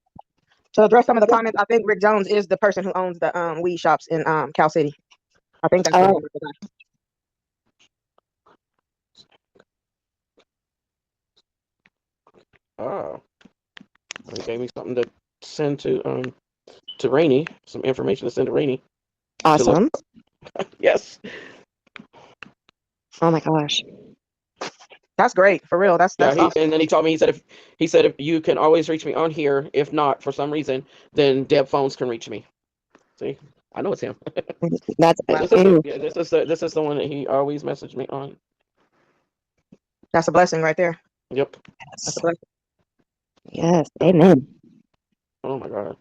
To address some of the comments, I think Rick Jones is the person who owns the weed shops in Cal City. I think that's the guy. Oh, he gave me something to send to Rainey. Some information to send to Rainey. Awesome. Yes. Oh my gosh. That's great. For real. That's Yeah. awesome. And then he told me, he said if you can always reach me on here. If not, for some reason, then Deb phones can reach me. See, I know it's him. That's This is the one that he always messaged me on. That's a blessing right there. Yep. That's a blessing. yes. Amen. Oh my God.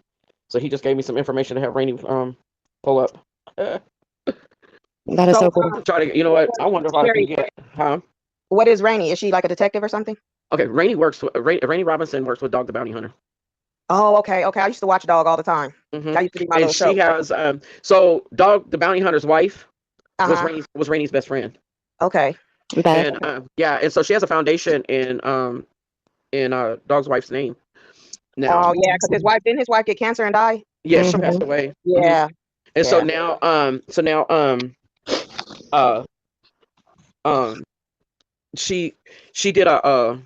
So he just gave me some information to have Rainy pull up. That is so cool. Try to, you know what? I wonder if I can Sheri, get, huh? what is Rainy? Is she like a detective or something? Okay, Rainy Robinson works with Dog the Bounty Hunter. Oh, okay. Okay. I used to watch Dog all the time. Hmm. That used to be my And little show. she has so Dog the Bounty Hunter's wife Uh-huh. was Rainey's best friend. Okay. Beth. And yeah, and so she has a foundation in Dog's wife's name now. Oh yeah, because his wife get cancer and die? Yeah, she Mhm. passed away. Mhm. Yeah. And so Yeah. now uh she did a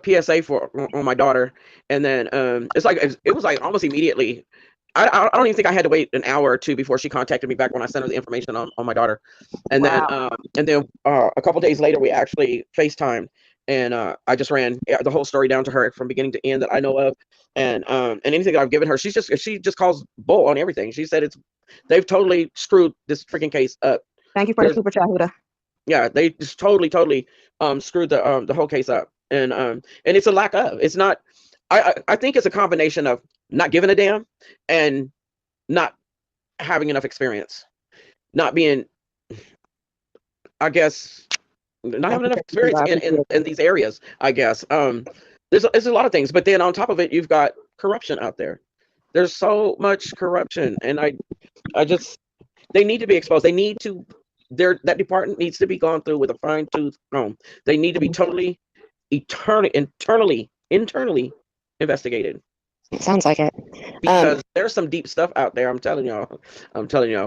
PSA for on my daughter, and then it was like almost immediately. I don't even think I had to wait an hour or two before she contacted me back when I sent her the information on my daughter, and Wow. then a couple days later we actually FaceTimed, and I just ran the whole story down to her from beginning to end that I know of, and anything that I've given her, she just calls bull on everything. She said they've totally screwed this freaking case up. Thank you for the super chat, Huda. Yeah, they just totally screwed the whole case up, and it's a lack of. It's not. I think it's a combination of not giving a damn and not having enough experience, not being, I guess, not having enough experience in these areas. I guess there's a lot of things, but then on top of it, you've got corruption out there. There's so much corruption, and I just they need to be exposed. They need to. That department needs to be gone through with a fine tooth comb. They need to be totally, internally investigated. It sounds like it. Because there's some deep stuff out there. I'm telling y'all.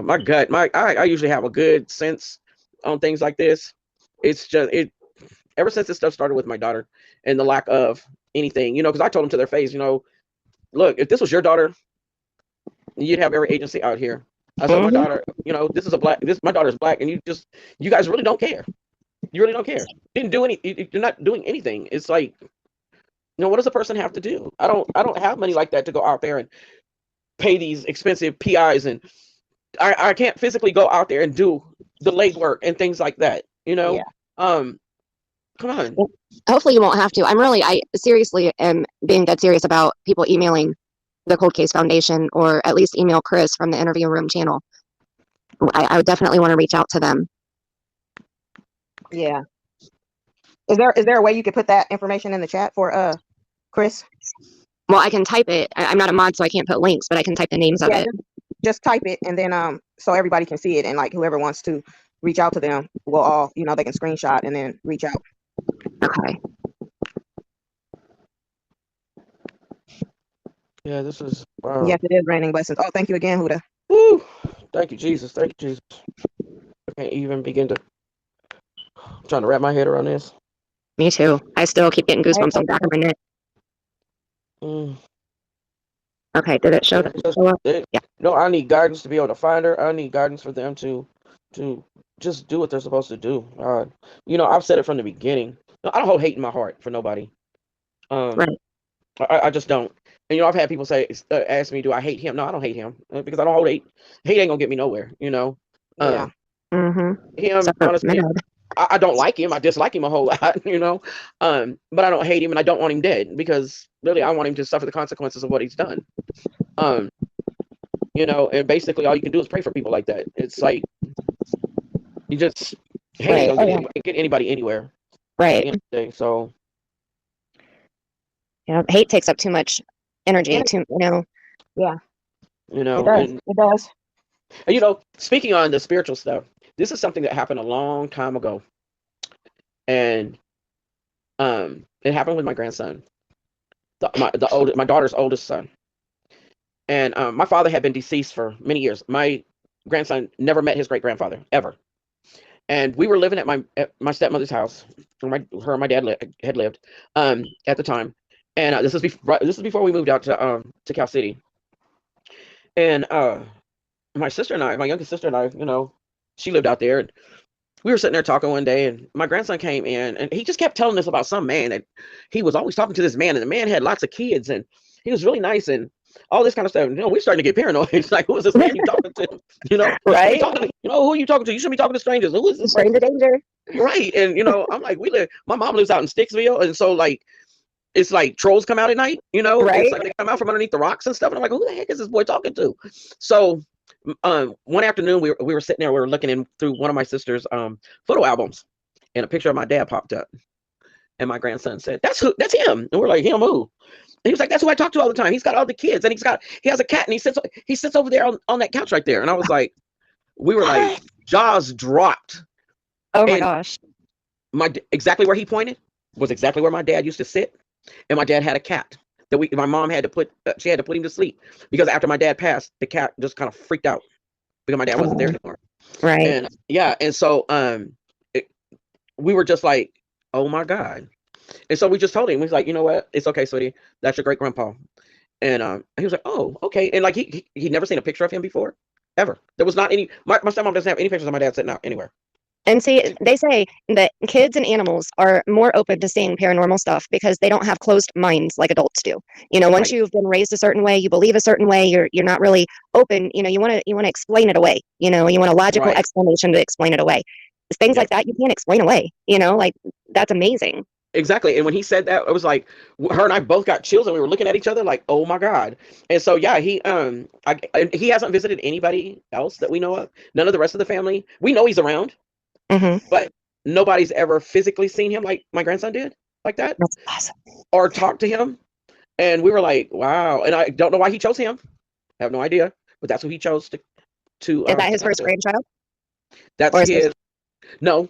My gut. I usually have a good sense on things like this. It's just ever since this stuff started with my daughter and the lack of anything, because I told them to their face, look, if this was your daughter, you'd have every agency out here. I said, my daughter, my daughter's black, and you guys really don't care. You really don't care. You're not doing anything. It's like, what does a person have to do? I don't have money like that to go out there and pay these expensive PIs, and I can't physically go out there and do the legwork and things like that. Yeah. Come on. Hopefully you won't have to. I seriously am being dead serious about people emailing the Cold Case Foundation, or at least email Chris from the Interview Room channel. I would definitely want to reach out to them. Yeah. Is there a way you could put that information in the chat for Chris? Well, I can type it. I'm not a mod, so I can't put links, but I can type the names of it. Just type it, and then so everybody can see it, and like whoever wants to reach out to them will all, they can screenshot and then reach out. Okay. Yeah, this is. Yes, it is raining blessings. Oh, thank you again, Huda. Woo! Thank you, Jesus. Thank you, Jesus. I can't even begin to. I'm trying to wrap my head around this. Me too. I still keep getting goosebumps on the back of my neck. Okay, did it show up? Yeah. No, I need guidance to be able to find her. I need guidance for them to just do what they're supposed to do. I've said it from the beginning. No, I don't hold hate in my heart for nobody. Right. I just don't. And I've had people ask me, do I hate him? No, I don't hate him because I don't hold hate. Hate ain't gonna get me nowhere. Yeah. Him, honestly, I don't like him. I dislike him a whole lot. But I don't hate him, and I don't want him dead because really I want him to suffer the consequences of what he's done. And basically all you can do is pray for people like that. It's like you just hate ain't gonna get anybody anywhere. Right. At the end of the day, so hate takes up too much energy. Yeah. It does. And speaking on the spiritual stuff, this is something that happened a long time ago, and it happened with my grandson, my daughter's oldest son, and my father had been deceased for many years. My grandson never met his great grandfather ever, and we were living at my stepmother's house, where her and my dad had lived at the time, and this is before we moved out to Cal City, and my youngest sister and I, she lived out there. And we were sitting there talking one day, and my grandson came in, and he just kept telling us about some man that he was always talking to this man, and the man had lots of kids, and he was really nice, and all this kind of stuff. We're starting to get paranoid. It's like, who is this man you talking to? Right? Who are you talking to? You shouldn't be talking to strangers. Who is this? Stranger danger. Right. And I'm like, my mom lives out in Sticksville, and so like it's like trolls come out at night, Right. It's like they come out from underneath the rocks and stuff. And I'm like, who the heck is this boy talking to? So one afternoon we were sitting there, we were looking in through one of my sister's photo albums, and a picture of my dad popped up. And my grandson said, that's him. And we're like, him who? And he was like, that's who I talk to all the time. He's got all the kids, and he has a cat, and he sits over there on that couch right there. And I was like, we were like, jaws dropped. Oh my And gosh. exactly where he pointed was exactly where my dad used to sit. And my dad had a cat that my mom had to put, she had to put him to sleep, because after my dad passed, the cat just kind of freaked out because my dad wasn't there anymore. Right. And yeah. And so, we were just like, oh my God. And so we just told him, we was like, you know what? It's okay, sweetie. That's your great grandpa. And he was like, oh, okay. And like, he'd never seen a picture of him before, ever. There was not any, my stepmom doesn't have any pictures of my dad sitting out anywhere. And see, they say that kids and animals are more open to seeing paranormal stuff because they don't have closed minds like adults do. Once Right. you've been raised a certain way, you believe a certain way, you're not really open. You want to explain it away. You want a logical Right. explanation to explain it away. Things Yeah. like that you can't explain away. Like that's amazing. Exactly. And when he said that, it was like her and I both got chills, and we were looking at each other like, oh my God. And so yeah, he hasn't visited anybody else that we know of. None of the rest of the family. We know he's around, but nobody's ever physically seen him like my grandson did, like that, That's awesome. or talked to him. And we were like, wow. And I don't know why he chose him. I have no idea, but that's who he chose to. Is that his first grandchild? That's or is his. No,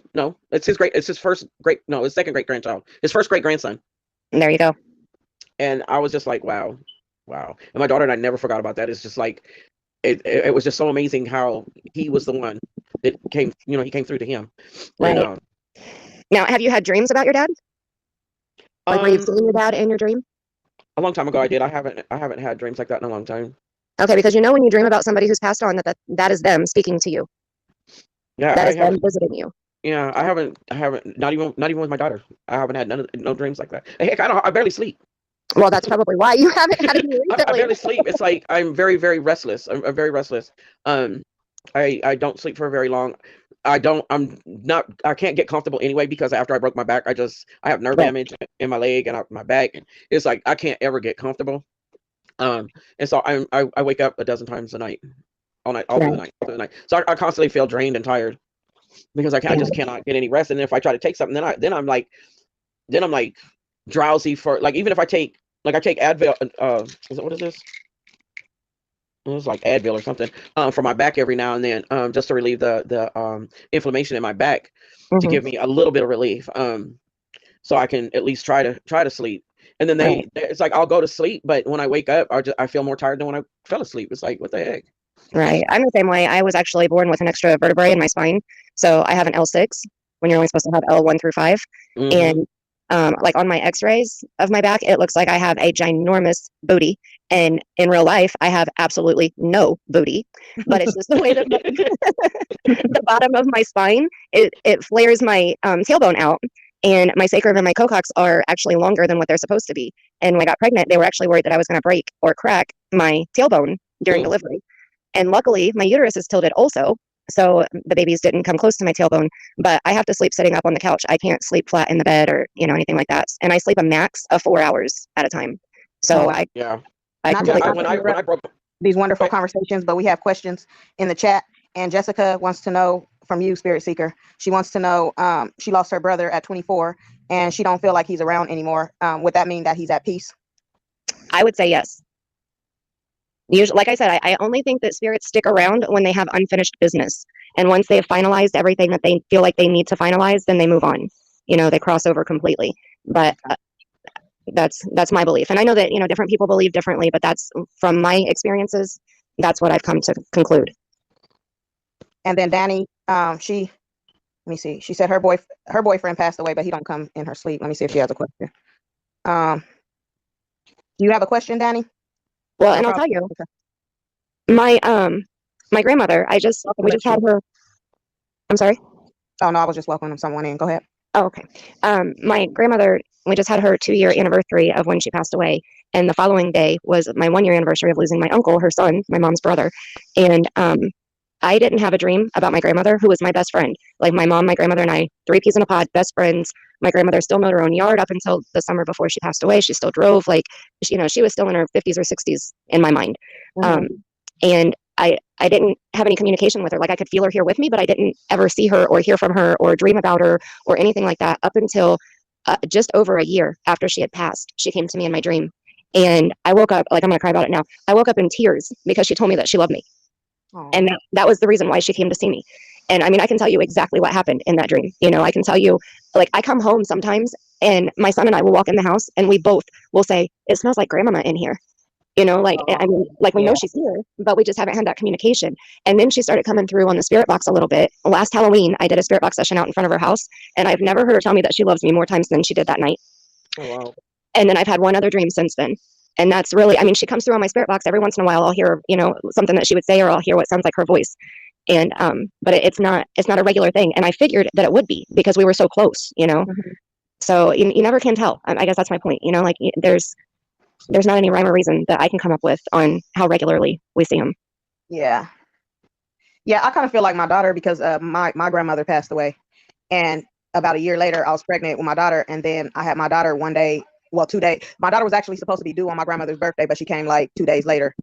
it's his second great grandchild, his first great grandson. There you go. And I was just like, wow. And my daughter and I never forgot about that. It's just like, it was just so amazing how he was the one that came, he came through to him. Right. And, Now, have you had dreams about your dad? Like, were you seeing your dad in your dream? a long time ago I did. I haven't had dreams like that in a long time. Okay, because when you dream about somebody who's passed on, that is them speaking to you. Yeah, That I is them haven't. visiting you. Yeah, I haven't. Not even with my daughter. I haven't had no dreams like that. Heck, I barely sleep. Well, that's probably why you haven't had any I recently. barely sleep. It's like I'm very, very restless. I'm very restless. I don't sleep for very long. I can't get comfortable anyway, because after I broke my back, I have nerve Right. damage in my leg and my back. And it's like I can't ever get comfortable. And so I wake up a dozen times a night, all through the night. So I constantly feel drained and tired because I just cannot get any rest. And if I try to take something, then I'm like drowsy for, like, even if I take Advil, what is this? It was like Advil or something for my back every now and then, just to relieve the inflammation in my back, to give me a little bit of relief, so I can at least try to sleep. And then it's like I'll go to sleep, but when I wake up, I feel more tired than when I fell asleep. It's like, what the heck? Right. I'm the same way. I was actually born with an extra vertebrae in my spine. So I have an L6 when you're only supposed to have L1 through 5. Mhm. And like on my x-rays of my back, it looks like I have a ginormous booty. And in real life, I have absolutely no booty. But it's just the way that the bottom of my spine, it flares my tailbone out. And my sacrum and my cocox are actually longer than what they're supposed to be. And when I got pregnant, they were actually worried that I was going to break or crack my tailbone during delivery. And luckily, my uterus is tilted also, so the babies didn't come close to my tailbone. But I have to sleep sitting up on the couch. I can't sleep flat in the bed or anything like that. And I sleep a max of 4 hours at a time. So I Not to when I broke these wonderful conversations, but we have questions in the chat. And Jessica wants to know from you, Spirit Seeker. She wants to know, she lost her brother at 24, and she don't feel like he's around anymore. Would that mean that he's at peace? I would say yes. Usually, like I said, I only think that spirits stick around when they have unfinished business. And once they have finalized everything that they feel like they need to finalize, then they move on. They cross over completely. But that's my belief. And I know that, different people believe differently, but that's from my experiences, that's what I've come to conclude. And then Danny, let me see. She said her boyfriend passed away, but he don't come in her sleep. Let me see if she has a question. Do you have a question, Danny? Well, and I'll tell you, my grandmother, we just had her. I'm sorry. Oh no, I was just welcoming someone in. Go ahead. Oh, okay. My grandmother, we just had her 2-year anniversary of when she passed away. And the following day was my 1-year anniversary of losing my uncle, her son, my mom's brother. And I didn't have a dream about my grandmother, who was my best friend. Like my mom, my grandmother, and I, 3 peas in a pod, best friends. My grandmother still mowed her own yard up until the summer before she passed away. She still drove. Like, she was still in her 50s or 60s in my mind. And I didn't have any communication with her. Like I could feel her here with me, but I didn't ever see her or hear from her or dream about her or anything like that up until just over a year after she had passed. She came to me in my dream, and I woke up, like I'm gonna cry about it now. I woke up in tears because she told me that she loved me. And that was the reason why she came to see me. And I mean, I can tell you exactly what happened in that dream. I can tell you, like, I come home sometimes and my son and I will walk in the house and we both will say, it smells like grandmama in here. Like, I mean, like we know she's here, but we just haven't had that communication. And then she started coming through on the spirit box a little bit. Last Halloween, I did a spirit box session out in front of her house, and I've never heard her tell me that she loves me more times than she did that night. Oh, wow. And then I've had one other dream since then. And that's really, I mean, she comes through on my spirit box every once in a while. I'll hear, something that she would say, or I'll hear what sounds like her voice. And, but it's not a regular thing. And I figured that it would be because we were so close, So you never can tell. I guess that's my point. Like there's not any rhyme or reason that I can come up with on how regularly we see them. Yeah. Yeah, I kind of feel like my daughter because my grandmother passed away. And about a year later, I was pregnant with my daughter. And then I had my daughter 1 day, well, 2 days. My daughter was actually supposed to be due on my grandmother's birthday, but she came like 2 days later.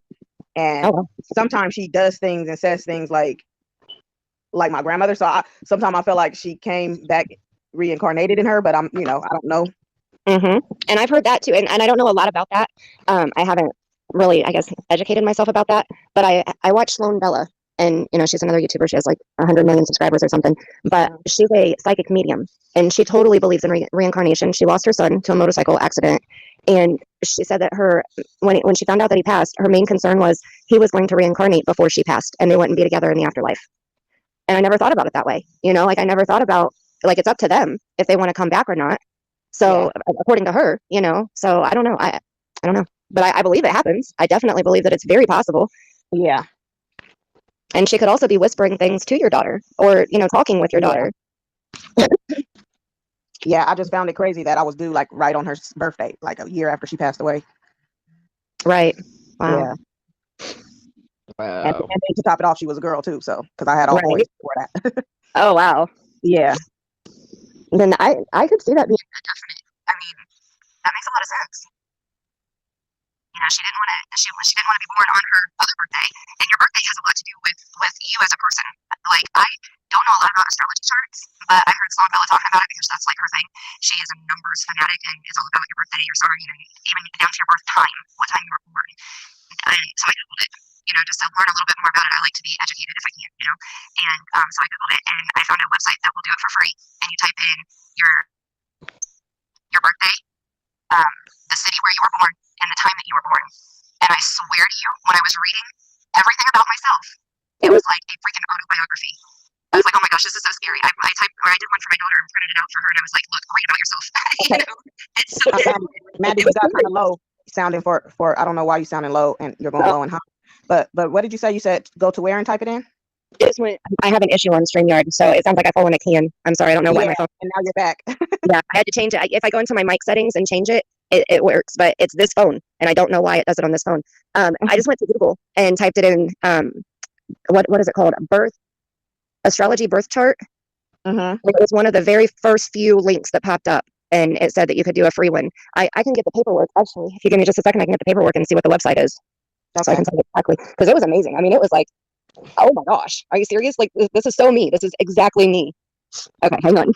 And sometimes she does things and says things like my grandmother. So sometimes I feel like she came back reincarnated in her, but I don't know. And I've heard that too. And I don't know a lot about that. I haven't really, I guess, educated myself about that. But I watch Sloan Bella, and she's another YouTuber. She has like 100 million subscribers or something. But she's a psychic medium, and she totally believes in reincarnation. She lost her son to a motorcycle accident, and she said that when she found out that he passed, her main concern was he was going to reincarnate before she passed, and they wouldn't be together in the afterlife. And I never thought about it that way. Like I never thought about it's up to them if they want to come back or not. So according to her, so I don't know. I don't know, but I believe it happens. I definitely believe that it's very possible. Yeah. And she could also be whispering things to your daughter or, talking with your daughter. Yeah. I just found it crazy that I was due like right on her birthday, like a year after she passed away. Right. Wow. Yeah. Wow. And to top it off, she was a girl too. So, cause I had all boys before that. Oh, wow. Yeah. Then I could see that being definite. I mean, that makes a lot of sense. She didn't want to be born on her other birthday, and your birthday has a lot to do with you as a person. Like I don't know a lot about astrology charts, but I heard Sloan Bella talking about it because that's like her thing. She is a numbers fanatic, and it's all about your birthday, your star, and even down to your birth time, what time you were born. And so I googled it, just to learn a little bit more about it. I like to be educated if I can, And so I googled it, and I found a website that will do it for free. And you type in your birthday, the city where you were born, and the time that you were born. And I swear to you, when I was reading everything about myself, it was like a freaking autobiography. I was like, oh my gosh, this is so scary. I did one for my daughter and printed it out for her, and I was like, look, read about yourself. It's so Maddie, you got kind of low sounding for I don't know why you sounding low and you're going low and high. But what did you say? You said go to where and type it in? Just when I have an issue on StreamYard, so it sounds like I fall in a can. I'm sorry, I don't know why my phone. And now you're back. Yeah, I had to change it. If I go into my mic settings and change it, it works. But it's this phone, and I don't know why it does it on this phone. I just went to Google and typed it in. What is it called? Astrology birth chart. It was one of the very first few links that popped up, and it said that you could do a free one. I can get the paperwork actually. If you give me just a second, I can get the paperwork and see what the website is. So I can tell you exactly, because it was amazing. I mean, it was like, oh my gosh, are you serious? Like this is so me. This is exactly me. Okay, hang on.